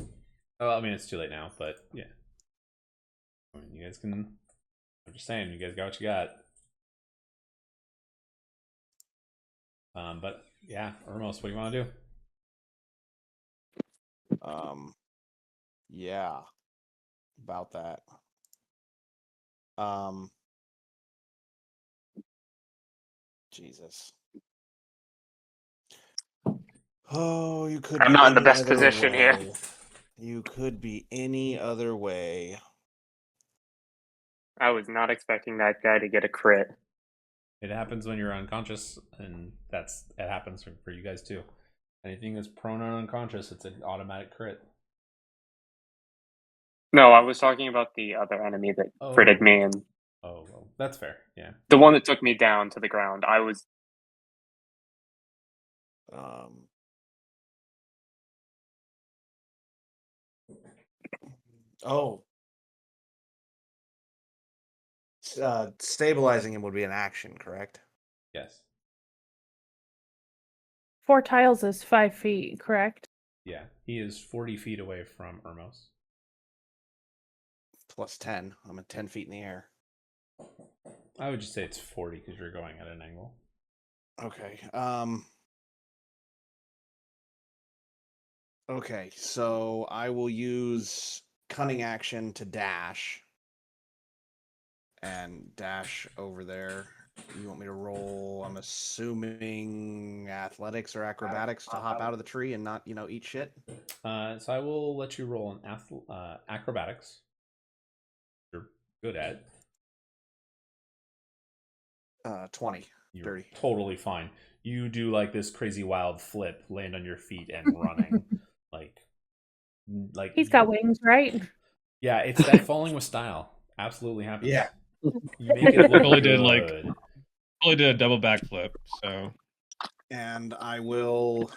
I mean, it's too late now, but yeah. I mean, you guys can. I'm just saying, you guys got what you got. But yeah, Hermos, what do you want to do? Yeah, about that. Jesus. Oh, you could. I'm not in the best position here. You could be any other way. I was not expecting that guy to get a crit. It happens when you're unconscious, and it happens for you guys too. Anything that's prone or unconscious, it's an automatic crit. No, I was talking about the other enemy that critted me, and oh, well, that's fair. Yeah, the one that took me down to the ground. I was. Oh. Stabilizing him would be an action, correct? Yes. 4 tiles is 5 feet, correct? Yeah. He is 40 feet away from Ermos. Plus 10. I'm at 10 feet in the air. I would just say it's 40 because you're going at an angle. Okay. Okay, so I will use cunning action to dash. And dash over there. You want me to roll, I'm assuming, athletics or acrobatics to hop out of the tree and not, eat shit? So I will let you roll an acrobatics. You're good at. 20. You're Dirty. totally fine. You do like this crazy wild flip, land on your feet, and running. like He's got wings, right? Yeah, it's that falling with style. Absolutely happens. Yeah. You make it look Totally good. did a double backflip, so. And I will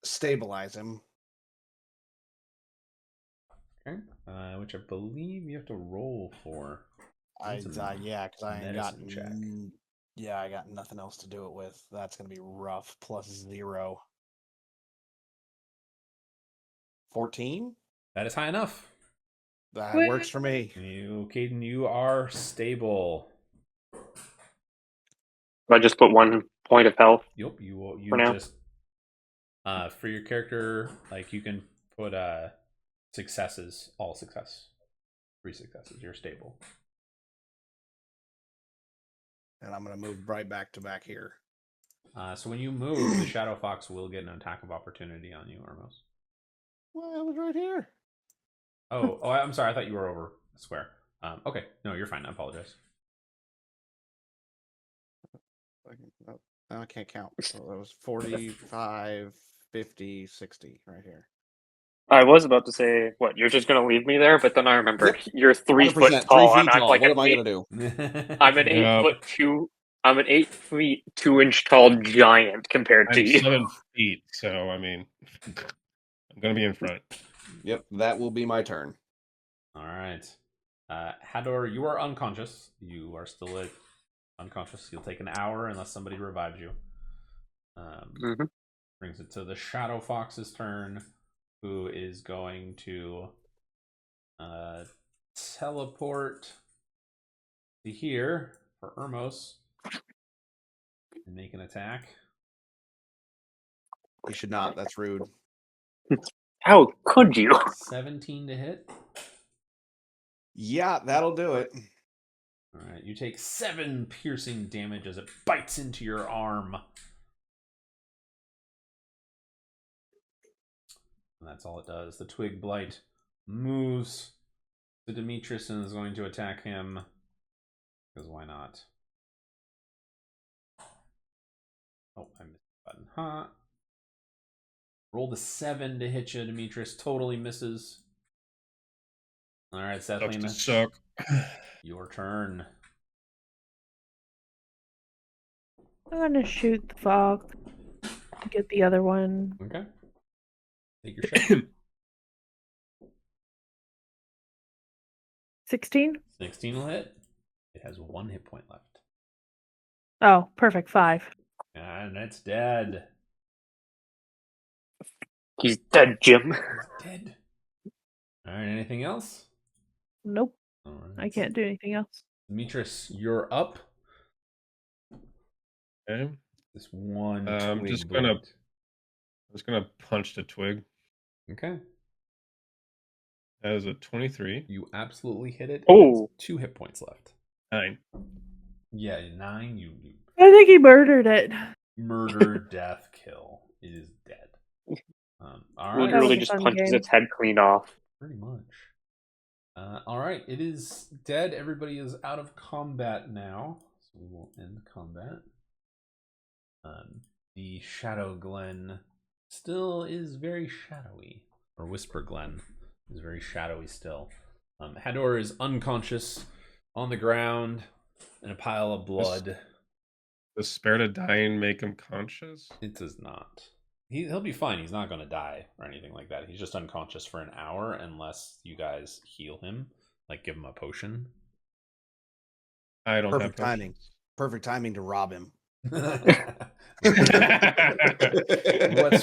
stabilize him. Okay. Which I believe you have to roll for. Yeah, because I ain't got medicine check. Yeah, I got nothing else to do it with. That's gonna be rough. Plus 0. 14? That is high enough. That works for me. You, Caden, you are stable. I just put 1 point of health. Yep, you For now. just for your character, like you can put successes, all success. 3 successes. You're stable. And I'm gonna move right back to back here. So when you move, the Shadow Fox will get an attack of opportunity on you, Armos. Well, I was right here. Oh, I'm sorry. I thought you were over the square. Okay, no, you're fine. I apologize. I can't count. So that was 45, 50, 60 right here. I was about to say, what, you're just going to leave me there? But then I remembered you're 3 foot 100%, tall. 3 And feet I'm tall. like What am I gonna do? I'm an 8'2". I'm an 8'2" tall giant compared to I'm you. 7 feet, so I mean, I'm gonna be in front. Yep, that will be my turn. All right. Hador, you are unconscious. You are still unconscious. You'll take an hour unless somebody revives you. Brings it to the Shadow Fox's turn, who is going to teleport to here for Ermos and make an attack. You should not. That's rude. How could you? 17 to hit. Yeah, that'll do it. All right, you take 7 piercing damage as it bites into your arm. And that's all it does. The twig blight moves to Demetrius and is going to attack him. Because why not? Oh, I missed the button. Huh. Rolled a 7 to hit you, Demetrius. Totally misses. All right, Sethlina. Suck. Your turn. I'm gonna shoot the fog. Get the other one. Okay. Take your shot. 16? 16 will hit. It has 1 hit point left. Oh, perfect. 5. And it's dead. He's dead, Jim. He's dead. All right, anything else? Nope. All right. I can't do anything else. Demetrius, you're up. Okay. This one I'm twig just gonna punch the twig. Okay. That is a 23. You absolutely hit it. Oh. 2 hit points left. 9. Yeah, 9. You I think he murdered it. murder, death, kill. It is dead. All right. Literally was a just fun punches game. its head clean off. Pretty much. All right. It is dead. Everybody is out of combat now. So we will end combat. The Shadow Glen still is very shadowy. Or Whisper Glen is very shadowy still. Hador is unconscious on the ground in a pile of blood. Does Spare to Dying make him conscious? It does not. He'll be fine. He's not going to die or anything like that. He's just unconscious for an hour unless you guys heal him, like give him a potion. I don't Perfect have timing. Perfect timing to rob him. What's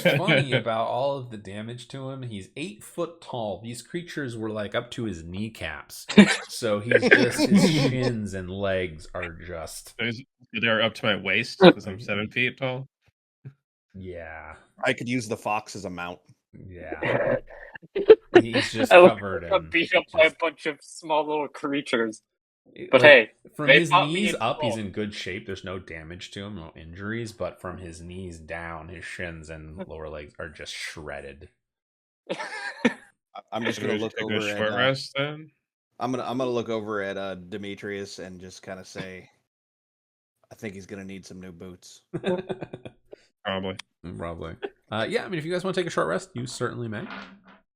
funny about all of the damage to him, he's 8 foot tall. These creatures were like up to his kneecaps. So he's just, his shins and legs are just... They're up to my waist because I'm 7 feet tall. Yeah. I could use the fox as a mount. Yeah. He's just covered in... beat up by a bunch of small little creatures. But like, hey, from they his fought me knees in up, he's full. in good shape. There's no damage to him, no injuries. But from his knees down, his shins and lower legs are just shredded. I'm just gonna look over at. Short rest then. I'm gonna look over at Demetrius and just kind of say, I think he's gonna need some new boots. Probably. Yeah, I mean, if you guys want to take a short rest, you certainly may.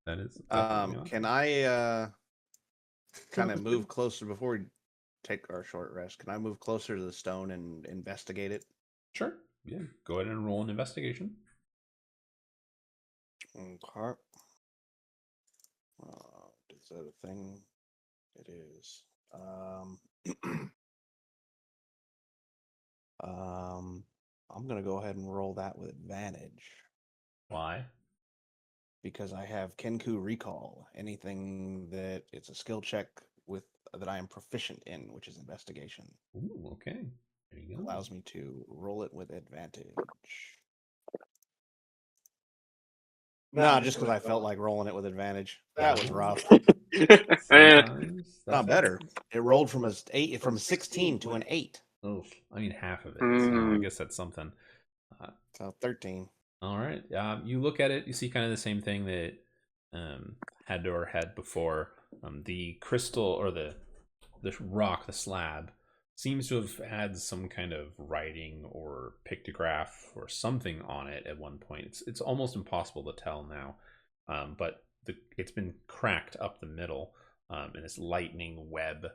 That is. Can I kind of move closer before we take our short rest? Can I move closer to the stone and investigate it? Sure. Yeah. Go ahead and roll an investigation. Okay. Is that a thing? It is. I'm gonna go ahead and roll that with advantage. Why? Because I have Kenku recall. Anything that it's a skill check with that I am proficient in, which is investigation. Ooh, okay. There you go. Allows me to roll it with advantage. No, just because I felt like rolling it with advantage. That was rough. Sometimes Not better. It rolled from a 16 to an 8. Oh, I mean half of it. So I guess that's something. So 13. All right. You look at it. You see kind of the same thing that Hador had before. The crystal or the rock, the slab, seems to have had some kind of writing or pictograph or something on it at one point. It's almost impossible to tell now, but it's been cracked up the middle in this lightning web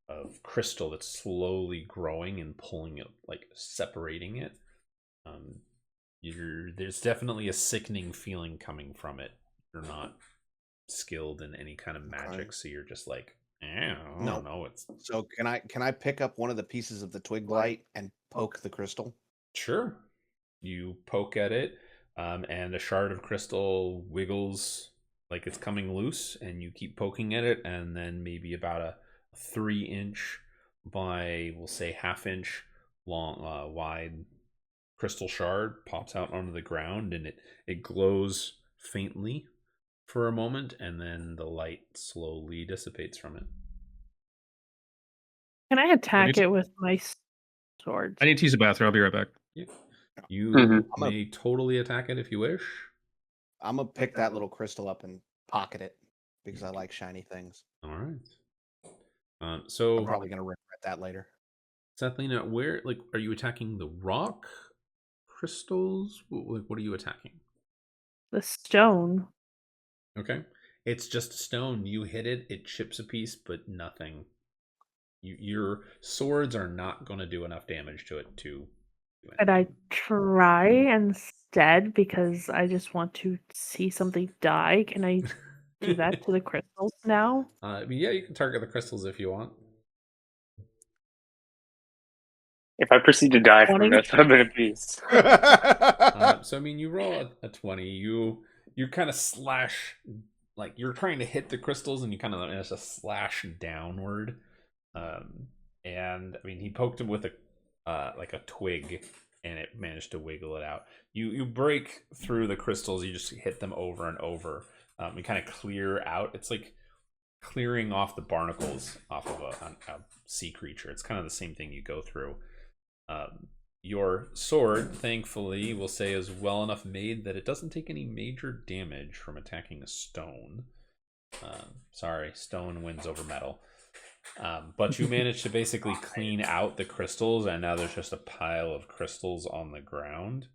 of crystal that's slowly growing and pulling it, like separating it. There's definitely a sickening feeling coming from it. You're not skilled in any kind of magic, so you're just like, I don't know. So can I pick up one of the pieces of the twig blight and poke the crystal? Sure. You poke at it, and a shard of crystal wiggles like it's coming loose, and you keep poking at it, and then maybe about a 3-inch by, we'll say, half-inch long, wide crystal shard pops out onto the ground, and it glows faintly for a moment, and then the light slowly dissipates from it. Can I attack it with my sword? I need to use the bathroom. I'll be right back. Yeah. You may totally attack it if you wish. I'm gonna pick that little crystal up and pocket it because I like shiny things. All right. So I'm probably gonna regret that later. Sethlina, where, like, are you attacking the rock, crystals? What are you attacking? The stone. Okay, it's just a stone. You hit it, it chips a piece, but nothing. Your swords are not going to do enough damage to it to do anything. Could I try instead, because I just want to see something die? Can I do that to the crystals now? Yeah, you can target the crystals if you want. If I proceed to die from this, I'm in a beast. So I mean, you roll a 20. You kind of slash, like you're trying to hit the crystals, and you kind of just slash downward. And I mean, he poked him with a twig, and it managed to wiggle it out. You break through the crystals. You just hit them over and over. And kind of clear out. It's like clearing off the barnacles off of a sea creature. It's kind of the same thing you go through. Your sword, thankfully, we'll say, is well enough made that it doesn't take any major damage from attacking a stone. Sorry, stone wins over metal. But you managed to basically clean out the crystals, and now there's just a pile of crystals on the ground.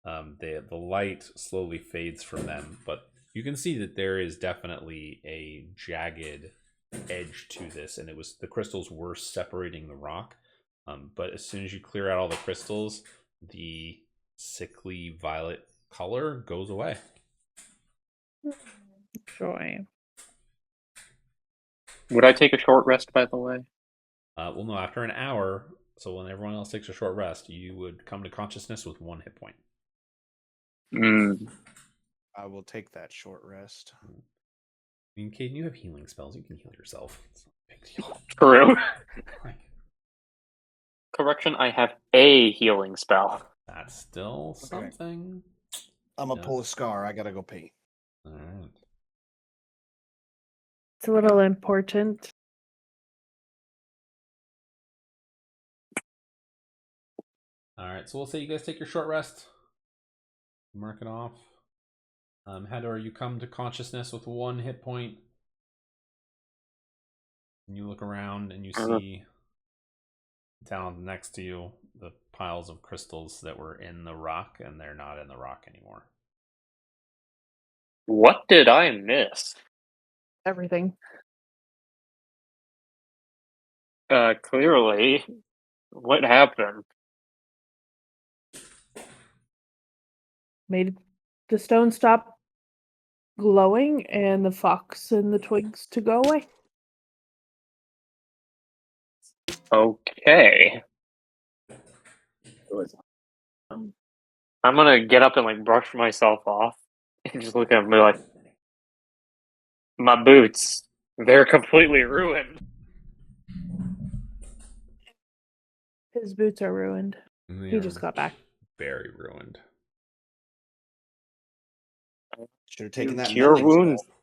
The light slowly fades from them, but you can see that there is definitely a jagged edge to this, and the crystals were separating the rock. But as soon as you clear out all the crystals, the sickly violet color goes away. Joy. Would I take a short rest, by the way? Well, no, after an hour, so when everyone else takes a short rest, you would come to consciousness with 1 hit point. I will take that short rest. I mean, Caden, you have healing spells. You can heal yourself. It's not a big deal. True. Like, Correction, I have a healing spell. that's still something. I'm gonna pull a scar. I gotta go pee. All right. It's a little important. All right, so we'll say you guys take your short rest. Mark it off. Hador, you come to consciousness with 1 hit point. And you look around and you see down next to you the piles of crystals that were in the rock, and they're not in the rock anymore. What did I miss? Everything. Clearly. What happened? Made the stone stop glowing and the fox and the twigs to go away. Okay. I'm gonna get up and like brush myself off and just look at them and be like, my boots, they're completely ruined. His boots are ruined. And they He are just got back. very ruined. Should have taken that Cure mending wounds. spell.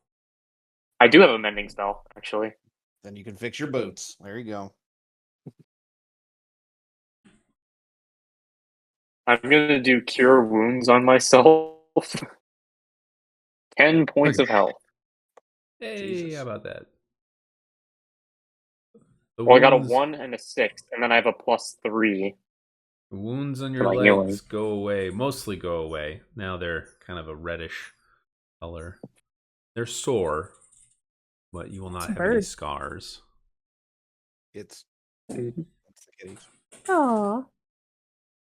I do have a mending spell, actually. Then you can fix your boots. There you go. I'm gonna do cure wounds on myself. 10 points of health. Hey, Jesus. how about that? Well, I got a 1 and a 6, and then I have a +3. The wounds on your For my legs healing. go away, mostly go away. Now they're kind of a reddish color. They're sore, but you will not It's a have any bird. scars. It's the kitties. Aww.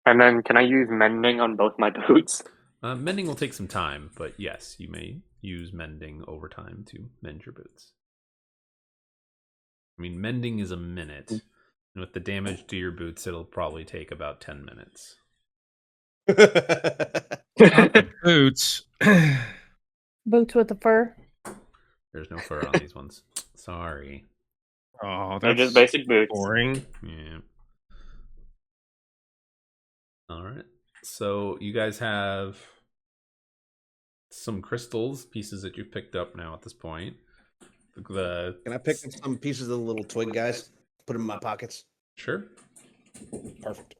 And then can I use mending on both my boots? Mending will take some time, but yes, you may use mending over time to mend your boots. I mean, mending is a minute. And with the damage to your boots, it'll probably take about 10 minutes. Boots. Boots with the fur. There's no fur on these ones. Sorry. Oh, They're that's just basic boots. boring. Yeah. All right. So you guys have some crystals, pieces that you've picked up now at this point. Can I pick up some pieces of the little twig guys? Put them in my pockets. Sure. Perfect.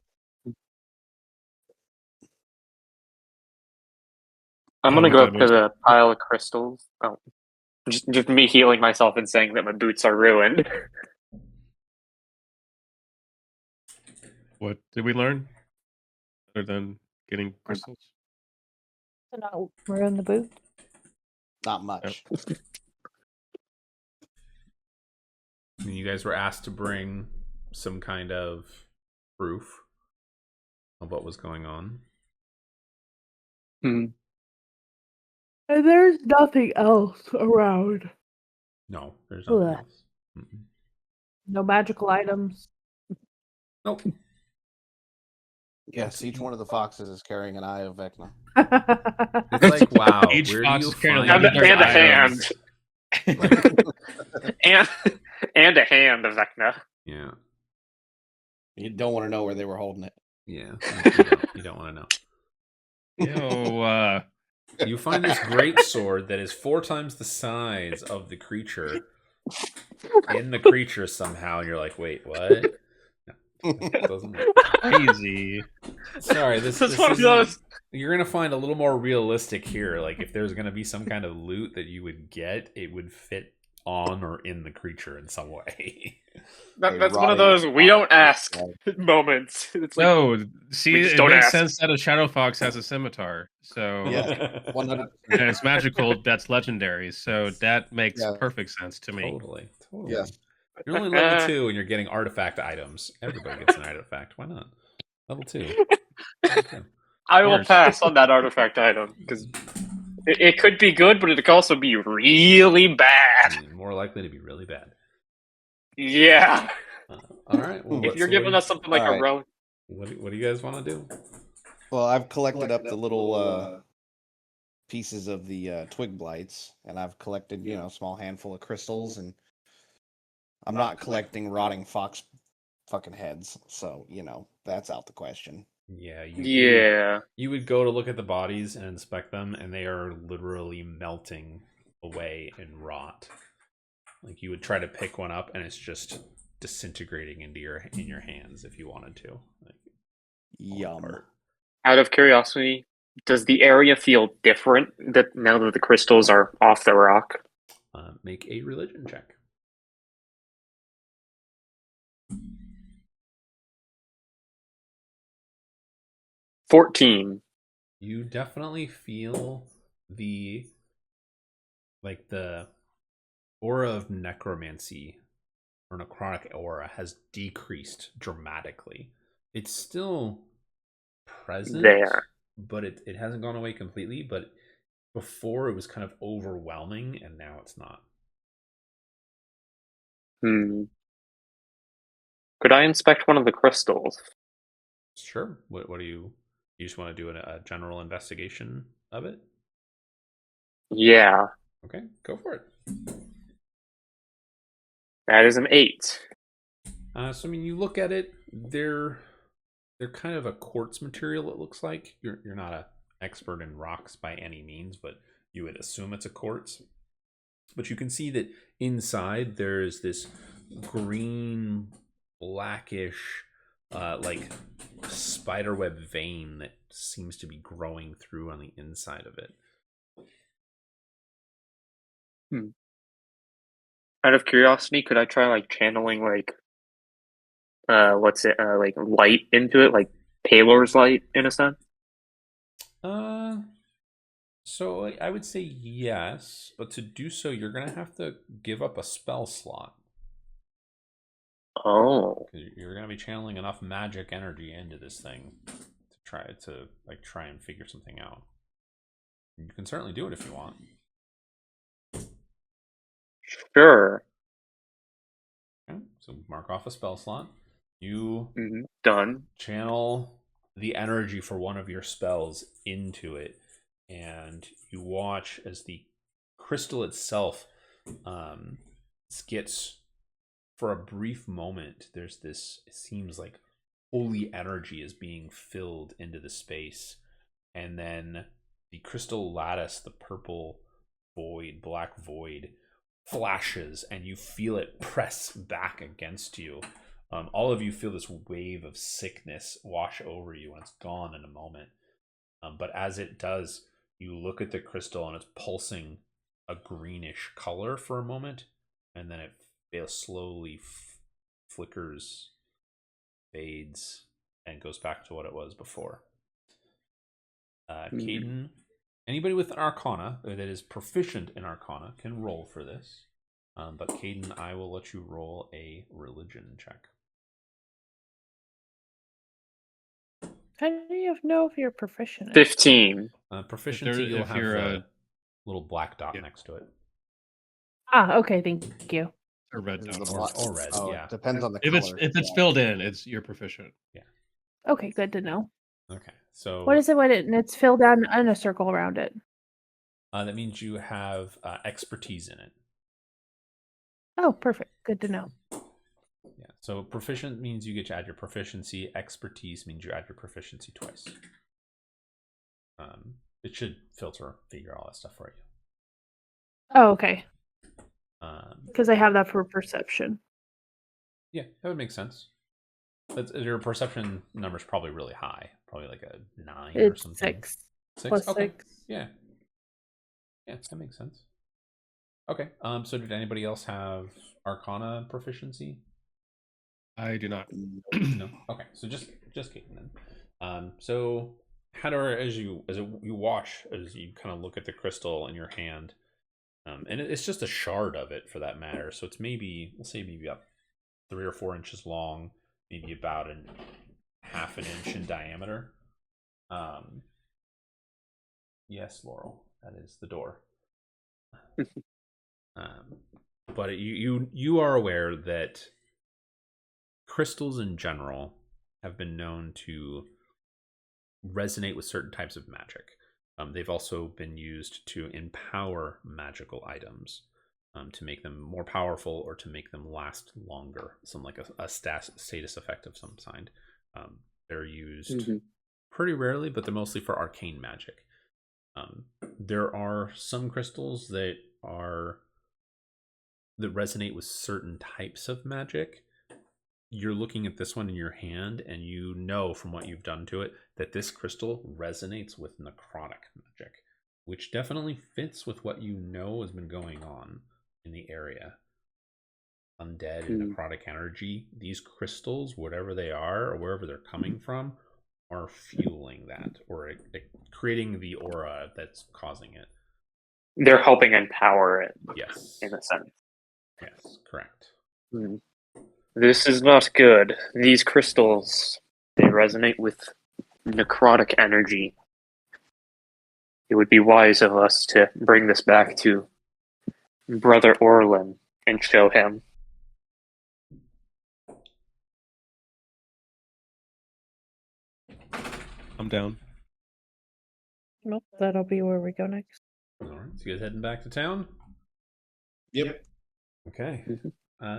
I'm Oh, gonna what go that up to means. the pile of crystals. Oh, just me healing myself and saying that my boots are ruined. What did we learn? Other than getting crystals? To not ruin the boot. Not much. I mean, you guys were asked to bring some kind of proof of what was going on. And there's nothing else around. No, there's nothing Ugh. else. Mm-mm. No magical items. Nope. Yes, each one of the foxes is carrying an eye of Vecna. It's like, wow, Each where fox do you is carrying a find legendary these and a hand. items? Like, and a hand of Vecna. yeah, You don't want to know where they were holding it. yeah. You don't want to know. Yo, You find this great sword that is 4 times the size of the creature in the creature somehow, and you're like, wait, what? No, it doesn't work. crazy. Sorry, this This is one of isn't- those. You're gonna find a little more realistic here. Like, if there's gonna be some kind of loot that you would get, it would fit on or in the creature in some way. That's one of those we don't ask moments. It's like, No, see, we just it don't makes ask. sense that a shadow fox has a scimitar. So Yeah. 100%. and it's magical. That's legendary. So that makes Yeah. perfect sense to me. Totally. Yeah. You're only level 2 and you're getting artifact items. Everybody gets an artifact. Why not? Level 2. Okay. I will pass on that artifact item because it could be good, but it could also be really bad. More likely to be really bad. Yeah. All right. Well, If you're giving us something like a relic. What do you guys want to do? Well, I've collected up the little pieces of the twig blights, and I've collected, a small handful of crystals, and I'm not collecting rotting fox fucking heads, so that's out the question. Yeah. You would go to look at the bodies and inspect them, and they are literally melting away in rot. Like you would try to pick one up, and it's just disintegrating in your hands if you wanted to. Like, Yum. Out of curiosity, does the area feel different that now that the crystals are off the rock? Make a religion check. $14. You definitely feel the aura of necromancy or necrotic aura has decreased dramatically. It's still present there, but it hasn't gone away completely. But before it was kind of overwhelming, and now it's not. Could I inspect one of the crystals? Sure. What do you just want to do a general investigation of it? Yeah. Okay, go for it. That is an 8. So I mean, you look at it, they're kind of a quartz material. It looks like you're not an expert in rocks by any means, but you would assume it's a quartz. But you can see that inside there is this green, blackish, like spiderweb vein that seems to be growing through on the inside of it. Out of curiosity, could I try channeling like light into it, like Palor's light in a sense? So I would say yes, but to do so, you're gonna have to give up a spell slot. Oh, you're gonna be channeling enough magic energy into this thing to try and figure something out. You can certainly do it if you want. Sure. Okay, so mark off a spell slot. You done. Channel the energy for one of your spells into it, and you watch as the crystal itself gets, for a brief moment, there's this, it seems like holy energy is being filled into the space, and then the crystal lattice, the purple void, black void, flashes, and you feel it press back against you. All of you feel this wave of sickness wash over you, and it's gone in a moment. But as it does, you look at the crystal, and it's pulsing a greenish color for a moment, and then it slowly flickers, fades, and goes back to what it was before. Caden, anybody with Arcana that is proficient in Arcana can roll for this. But Caden, I will let you roll a religion check. How do you know if you're proficient? 15. Proficiency, you'll have a little black dot next to it. Okay, thank you. Or red dot. Or red, yeah. Depends on the if color. If it's filled in, you're proficient. Yeah. Okay, good to know. Okay, so what is it when it's filled down in a circle around it? That means you have expertise in it. Oh, perfect. Good to know. Yeah. So proficient means you get to add your proficiency. Expertise means you add your proficiency twice. It should figure all that stuff for you. Oh, okay. Because I have that for perception. Yeah, that would make sense. Your perception number is probably really high. Probably like a 9 or something. 6. 6? Plus okay. 6. Yeah. Yeah, that makes sense. Okay. So did anybody else have Arcana proficiency? I do not. No. Okay. So just Caitlin then. So Hadar, as you watch, as you kind of look at the crystal in your hand, and it's just a shard of it for that matter. So it's maybe, we'll say maybe up 3 or 4 inches long, maybe about half an inch in diameter. Yes, Laurel, that is the door. But you are aware that crystals in general have been known to resonate with certain types of magic. They've also been used to empower magical items, to make them more powerful or to make them last longer, some like a status effect of some kind. They're used pretty rarely, but they're mostly for arcane magic. There are some crystals that resonate with certain types of magic. You're looking at this one in your hand, and you know from what you've done to it that this crystal resonates with necrotic magic, which definitely fits with what you know has been going on in the area. Undead and necrotic energy, these crystals, whatever they are or wherever they're coming from, are fueling that, or creating the aura that's causing it. They're helping empower it. Yes. In a sense. Yes, correct. This is not good. These crystals, they resonate with necrotic energy. It would be wise of us to bring this back to Brother Orlin and show him. I'm down. Nope, that'll be where we go next. All right, so you guys heading back to town? Yep. Okay.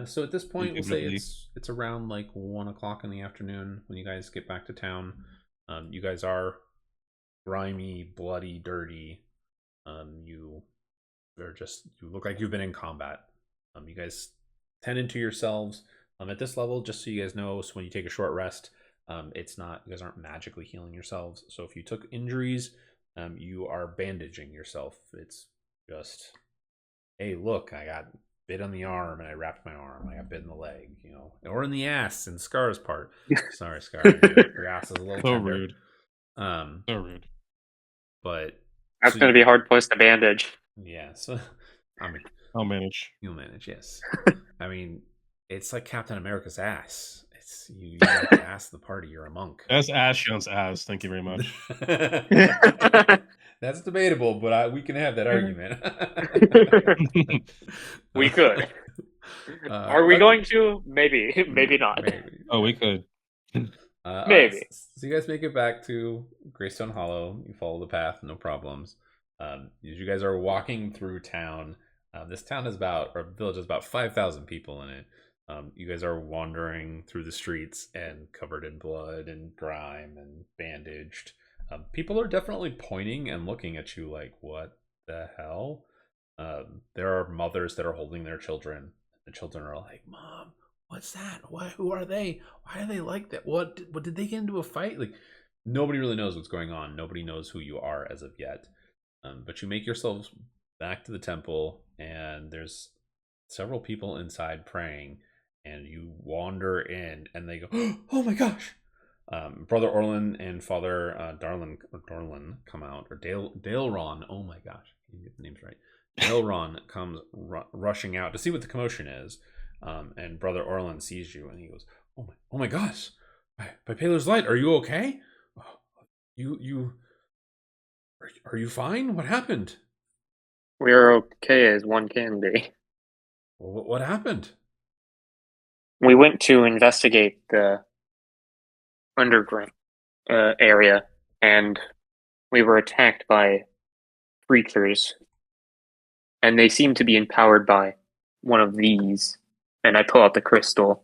So at this point, we'll say it's around like 1 o'clock in the afternoon when you guys get back to town. You guys are grimy, bloody, dirty. You look like you've been in combat. You guys tended to yourselves. At this level, just so you guys know, so when you take a short rest, it's not, you guys aren't magically healing yourselves. So if you took injuries, you are bandaging yourself. It's just, hey, look, I got bit on the arm and I wrapped my arm. I got bit in the leg, or in the ass in Scar's part. Sorry, Scar. Your ass is a little tender. Rude. So rude. But that's going to be a hard place to bandage. Yeah, so I mean, I'll manage. You'll manage, yes. I mean, it's like Captain America's ass. It's you got the ass of the party. You're a monk. That's Asheon's ass. Thank you very much. That's debatable, but we can have that argument. We could. Are we going to? Maybe. Maybe not. Maybe. Oh, we could. Maybe. So you guys make it back to Greystone Hollow. You follow the path, no problems. As you guys are walking through town, this town is village has about 5,000 people in it. You guys are wandering through the streets and covered in blood and grime and bandaged. People are definitely pointing and looking at you like, what the hell? There are mothers that are holding their children. The children are like, Mom, what's that? Who are they? Why are they like that? What did they get into a fight? Like, nobody really knows what's going on. Nobody knows who you are as of yet. But you make yourselves back to the temple, and there's several people inside praying, and you wander in, and they go, oh my gosh! Brother Orlin and Father Darlin come out, or Daleron, oh my gosh, I didn't get the names right. Daleron comes rushing out to see what the commotion is, and Brother Orlin sees you, and he goes, oh my gosh, by Paler's light, are you okay? Are you fine? What happened? We're okay as one can be. Well, what happened? We went to investigate the underground area, and we were attacked by creatures, and they seem to be empowered by one of these. And I pull out the crystal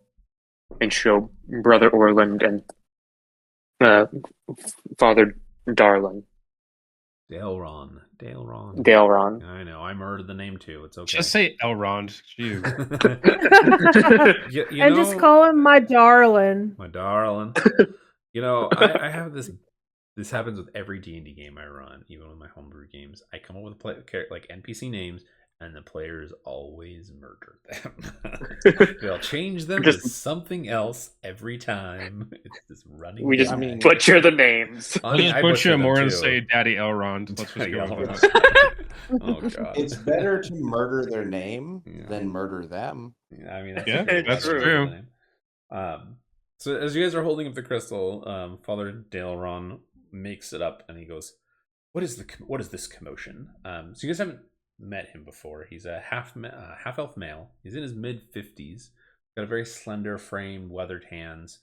and show Brother Orland and Father Darlin. Daleron. Daleron. I know. I murdered the name too. It's okay. Just say Elrond. Jeez. And just call him my darling. My darling. I have this. This happens with every D&D game I run, even with my homebrew games. I come up with like NPC names, and the players always murder them. They'll change them to something else every time. It's this running. We just butcher the names. I'll just butcher them more and say Daddy Elrond. Let's just go with that. Oh god! It's better to murder their name than murder them. I mean, that's true. So as you guys are holding up the crystal, Father Daleron makes it up, and he goes, what is this commotion? So you guys haven't met him before. He's a half elf male. He's in his mid-50s. Got a very slender frame, weathered hands.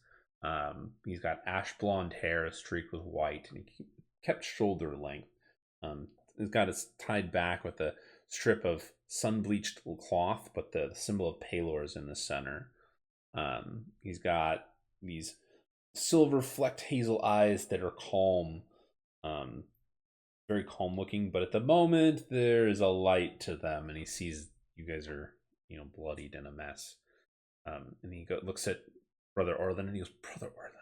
He's got ash blonde hair streaked with white, and he kept shoulder length. He's got it tied back with a strip of sun-bleached cloth, but the symbol of Palor is in the center. He's got these silver flecked hazel eyes that are calm, very calm looking, but at the moment there's a light to them, and he sees you guys are, bloodied in a mess. And he looks at Brother Orland, and he goes, Brother Orland,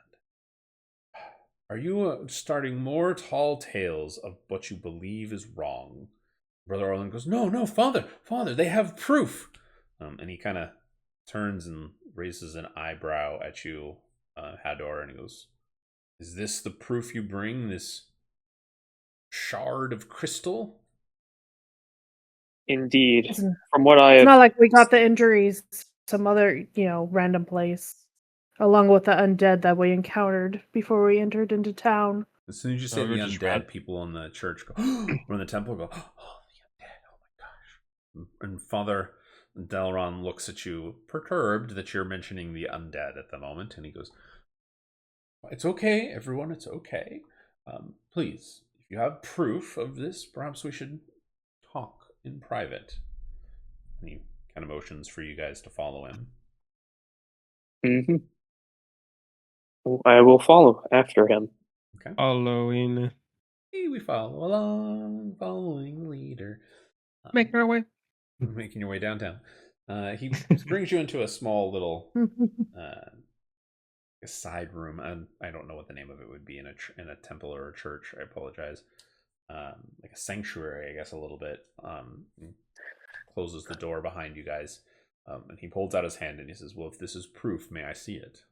are you starting more tall tales of what you believe is wrong? Brother Orland goes, no, Father, they have proof. And he kind of turns and raises an eyebrow at you, Hador, and he goes, is this the proof you bring, this shard of crystal? Indeed. From what I have... It's not like we got the injuries some other, random place, along with the undead that we encountered before we entered into town. As soon as you say the undead, people in the church go, or in the temple go, oh, the undead, oh my gosh. And Father Delron looks at you, perturbed that you're mentioning the undead at the moment, and he goes, it's okay, everyone, it's okay. Please, if you have proof of this, perhaps we should talk in private. And he kind of motions for you guys to follow him. Mm-hmm. I will follow after him. Okay. Following. We follow along, following leader. Making our way. Making your way downtown. He brings you into a small little a side room. I don't know what the name of it would be in a temple or a church. I apologize. Like a sanctuary, I guess, a little bit. Closes the door behind you guys. And he holds out his hand and he says, well, if this is proof, may I see it?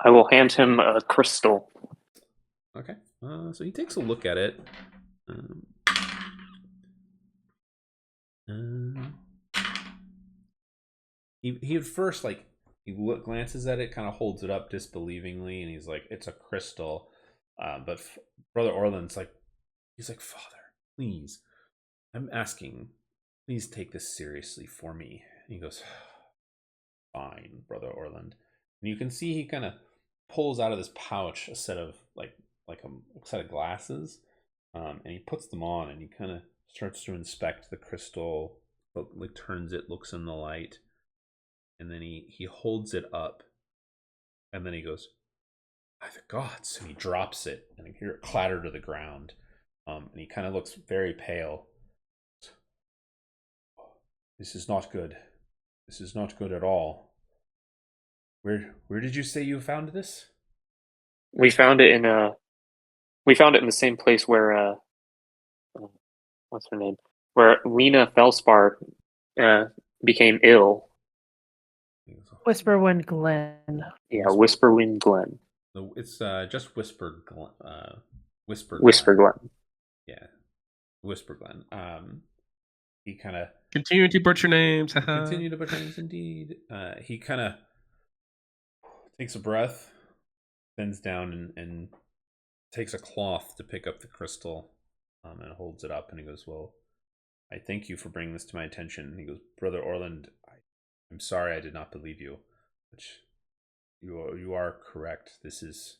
I will hand him a crystal. Okay. So he takes a look at it. He at first, he glances at it, kind of holds it up disbelievingly, and he's like, it's a crystal. But Brother Orland's he's like, Father, please, I'm asking, please take this seriously for me. And he goes, fine, Brother Orland. And you can see he kind of pulls out of this pouch a set of a set of glasses, and he puts them on, and he kind of starts to inspect the crystal, turns it, looks in the light, and then he holds it up, and then he goes, by the gods, and he drops it, and you hear it clatter to the ground, and he kind of looks very pale. This is not good. This is not good at all. Where did you say you found this? We found it in the same place where what's her name? Where Lena Felspar became ill. Whisperwind Glen. Yeah, Whisperwind Glen. It's just Whisper Glen. Whisper Glen. Yeah, Whisper Glen. He kind of continue to butcher names. Continue to butcher names, indeed. He kind of takes a breath, bends down, and takes a cloth to pick up the crystal, and holds it up, and he goes, well, I thank you for bringing this to my attention. And he goes, Brother Orland, I'm sorry I did not believe you, but you are correct. This is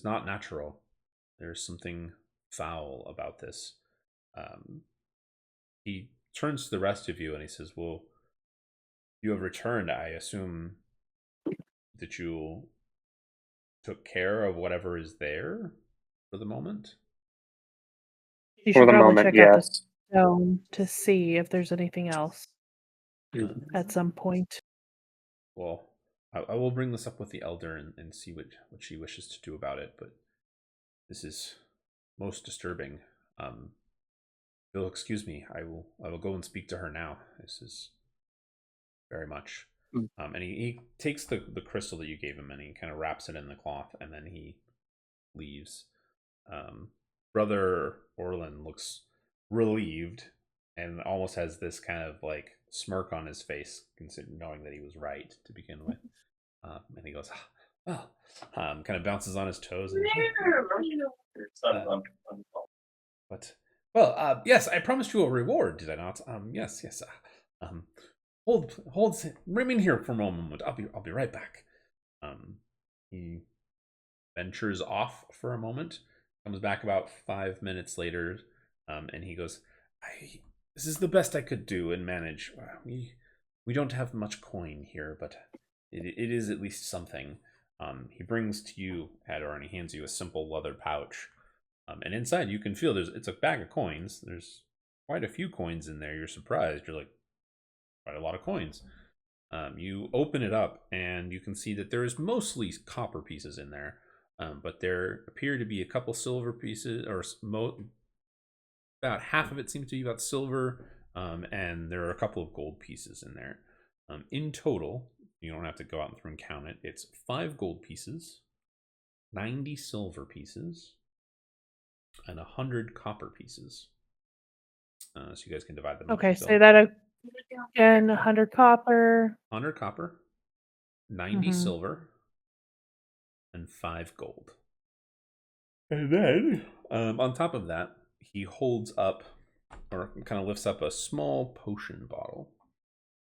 not natural. There's something foul about this. He turns to the rest of you and he says, well, you have returned. I assume that you took care of whatever is there for the moment? You should probably check out the stone to see if there's anything else at some point. Well, I will bring this up with the elder and see what she wishes to do about it, but this is most disturbing. You'll excuse me. I will go and speak to her now. This is very much. And he takes the crystal that you gave him and he kind of wraps it in the cloth and then he leaves. Brother Orland looks relieved and almost has this kind of smirk on his face, considering knowing that he was right to begin with. And he goes, Well, kind of bounces on his toes. And, but yes, I promised you a reward, did I not? Yes. Remain here for a moment. I'll be right back. He ventures off for a moment, comes back about 5 minutes later, and he goes, "This is the best I could do and manage. We don't have much coin here, but it is at least something." He brings to you, Hador, and he hands you a simple leather pouch. And inside you can feel it's a bag of coins. There's quite a few coins in there. You're surprised. You're like, quite a lot of coins. You open it up and you can see that there is mostly copper pieces in there. But there appear to be a couple silver pieces, or about half of it seems to be about silver. And there are a couple of gold pieces in there. In total, you don't have to go out and count it. It's 5 gold pieces, 90 silver pieces, and 100 copper pieces. So you guys can divide them. Okay, say that again. 100 copper. 100 copper, 90 silver, and 5 gold. And then, on top of that, he holds up, or kind of lifts up, a small potion bottle.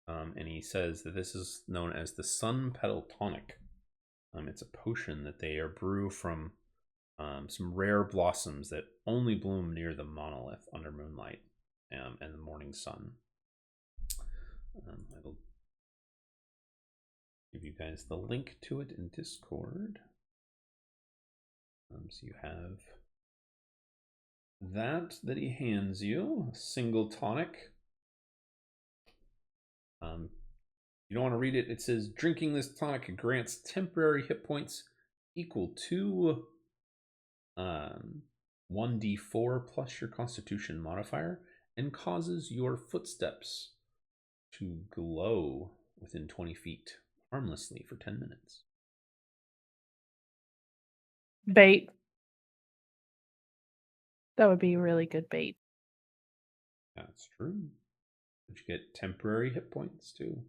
And he says that this is known as the Sun Petal Tonic. It's a potion that they brew from some rare blossoms that only bloom near the monolith under moonlight and the morning sun. I will give you guys the link to it in Discord. So you have that he hands you, a single tonic. You don't want to read it. It says, drinking this tonic grants temporary hit points equal to 1d4 plus your constitution modifier, and causes your footsteps to glow within 20 feet harmlessly for 10 minutes. Bait. That would be really good bait. That's true. But you get temporary hit points too.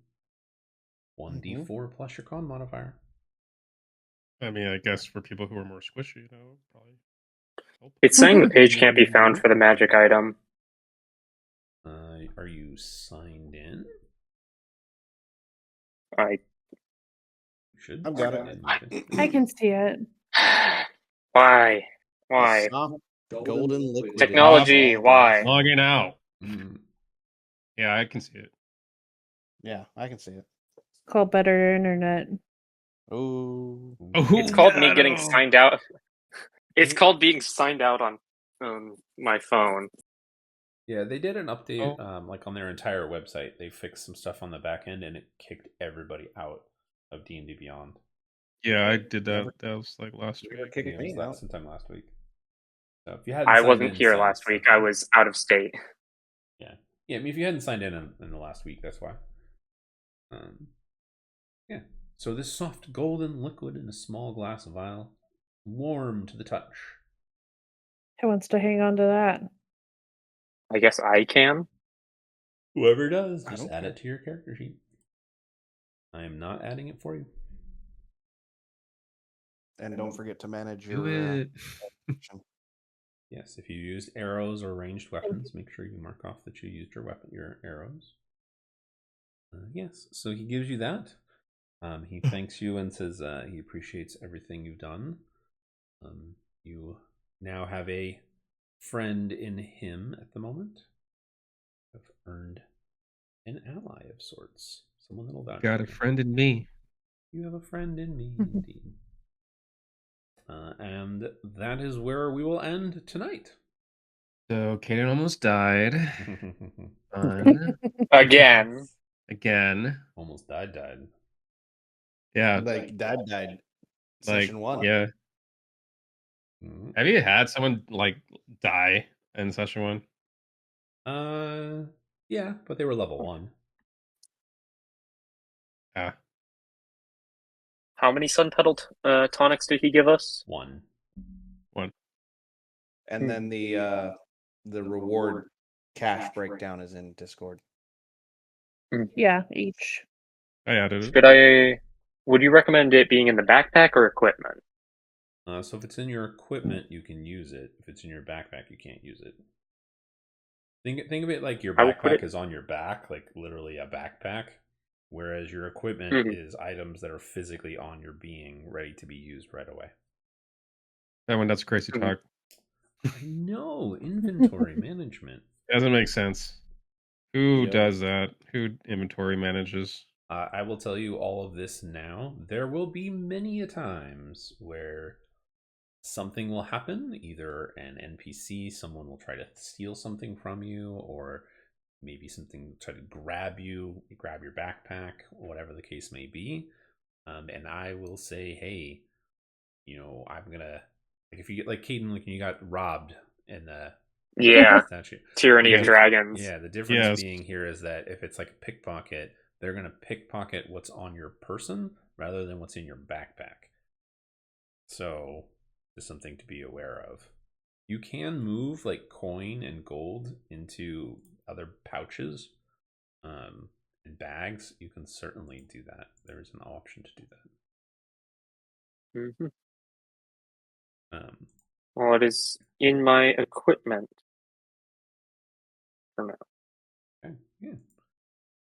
1d4 plus your con modifier. I mean, I guess for people who are more squishy, probably help. It's saying the page can't be found for the magic item. Are you signed in? I should. I've got it. I can see it. Why? Why? Soft golden liquid. Technology, why? Logging out. Yeah, I can see it. Yeah, I can see it. It's called better internet. Oh. It's called me getting signed out. It's called being signed out on my phone. Yeah, they did an update, like on their entire website. They fixed some stuff on the back end, and it kicked everybody out of D&D Beyond. Yeah, I did that. That was like last week. Yeah, it was sometime last week. So if you hadn't, I wasn't here last week. I was out of state. Yeah. I mean, if you hadn't signed in the last week, that's why. Yeah. So this soft golden liquid in a small glass vial, warm to the touch. Who wants to hang on to that? I guess I can. Whoever does, just add it to your character sheet. I am not adding it for you. And don't forget to manage your. Yes, if you used arrows or ranged weapons, make sure you mark off that you used your arrows. Yes, so he gives you that. He thanks you and says he appreciates everything you've done. You now have a friend in him at the moment. Have earned an ally of sorts. Someone that'll vouch. Got a friend in me. You have a friend in me, indeed. And that is where we will end tonight. So Kaden almost died. Again. Almost died. Yeah. Yeah. Like died. Session 1. Yeah. Have you had someone like die in session 1? Yeah, but they were level 1. Yeah. How many sun petal tonics did he give us? 1. And then the reward cash breakdown is in Discord. Yeah, each. I added it. Should I would you recommend it being in the backpack or equipment? So if it's in your equipment, you can use it. If it's in your backpack, you can't use it. Think of it like your I would put backpack it. is on your back, like literally a backpack, whereas your equipment Mhm. is items that are physically on your being, ready to be used right away. That one, that's crazy Mhm. talk. I know, inventory management. Doesn't make sense. Who Yo. does that? Who inventory manages? I will tell you all of this now. There will be many a times where something will happen. Either an NPC, someone will try to steal something from you, or maybe something will try to grab you, grab your backpack, whatever the case may be. And I will say, hey, I'm gonna, like, if you get like Caden, like you got robbed in the Yeah, statue. Tyranny Yeah. of Dragons. Yeah, the difference Yes. being here is that if it's like a pickpocket, they're gonna pickpocket what's on your person rather than what's in your backpack. So, just something to be aware of. You can move like coin and gold into other pouches, and bags. You can certainly do that. There is an option to do Mhm. that. Well, it is in my equipment for now. Okay, yeah.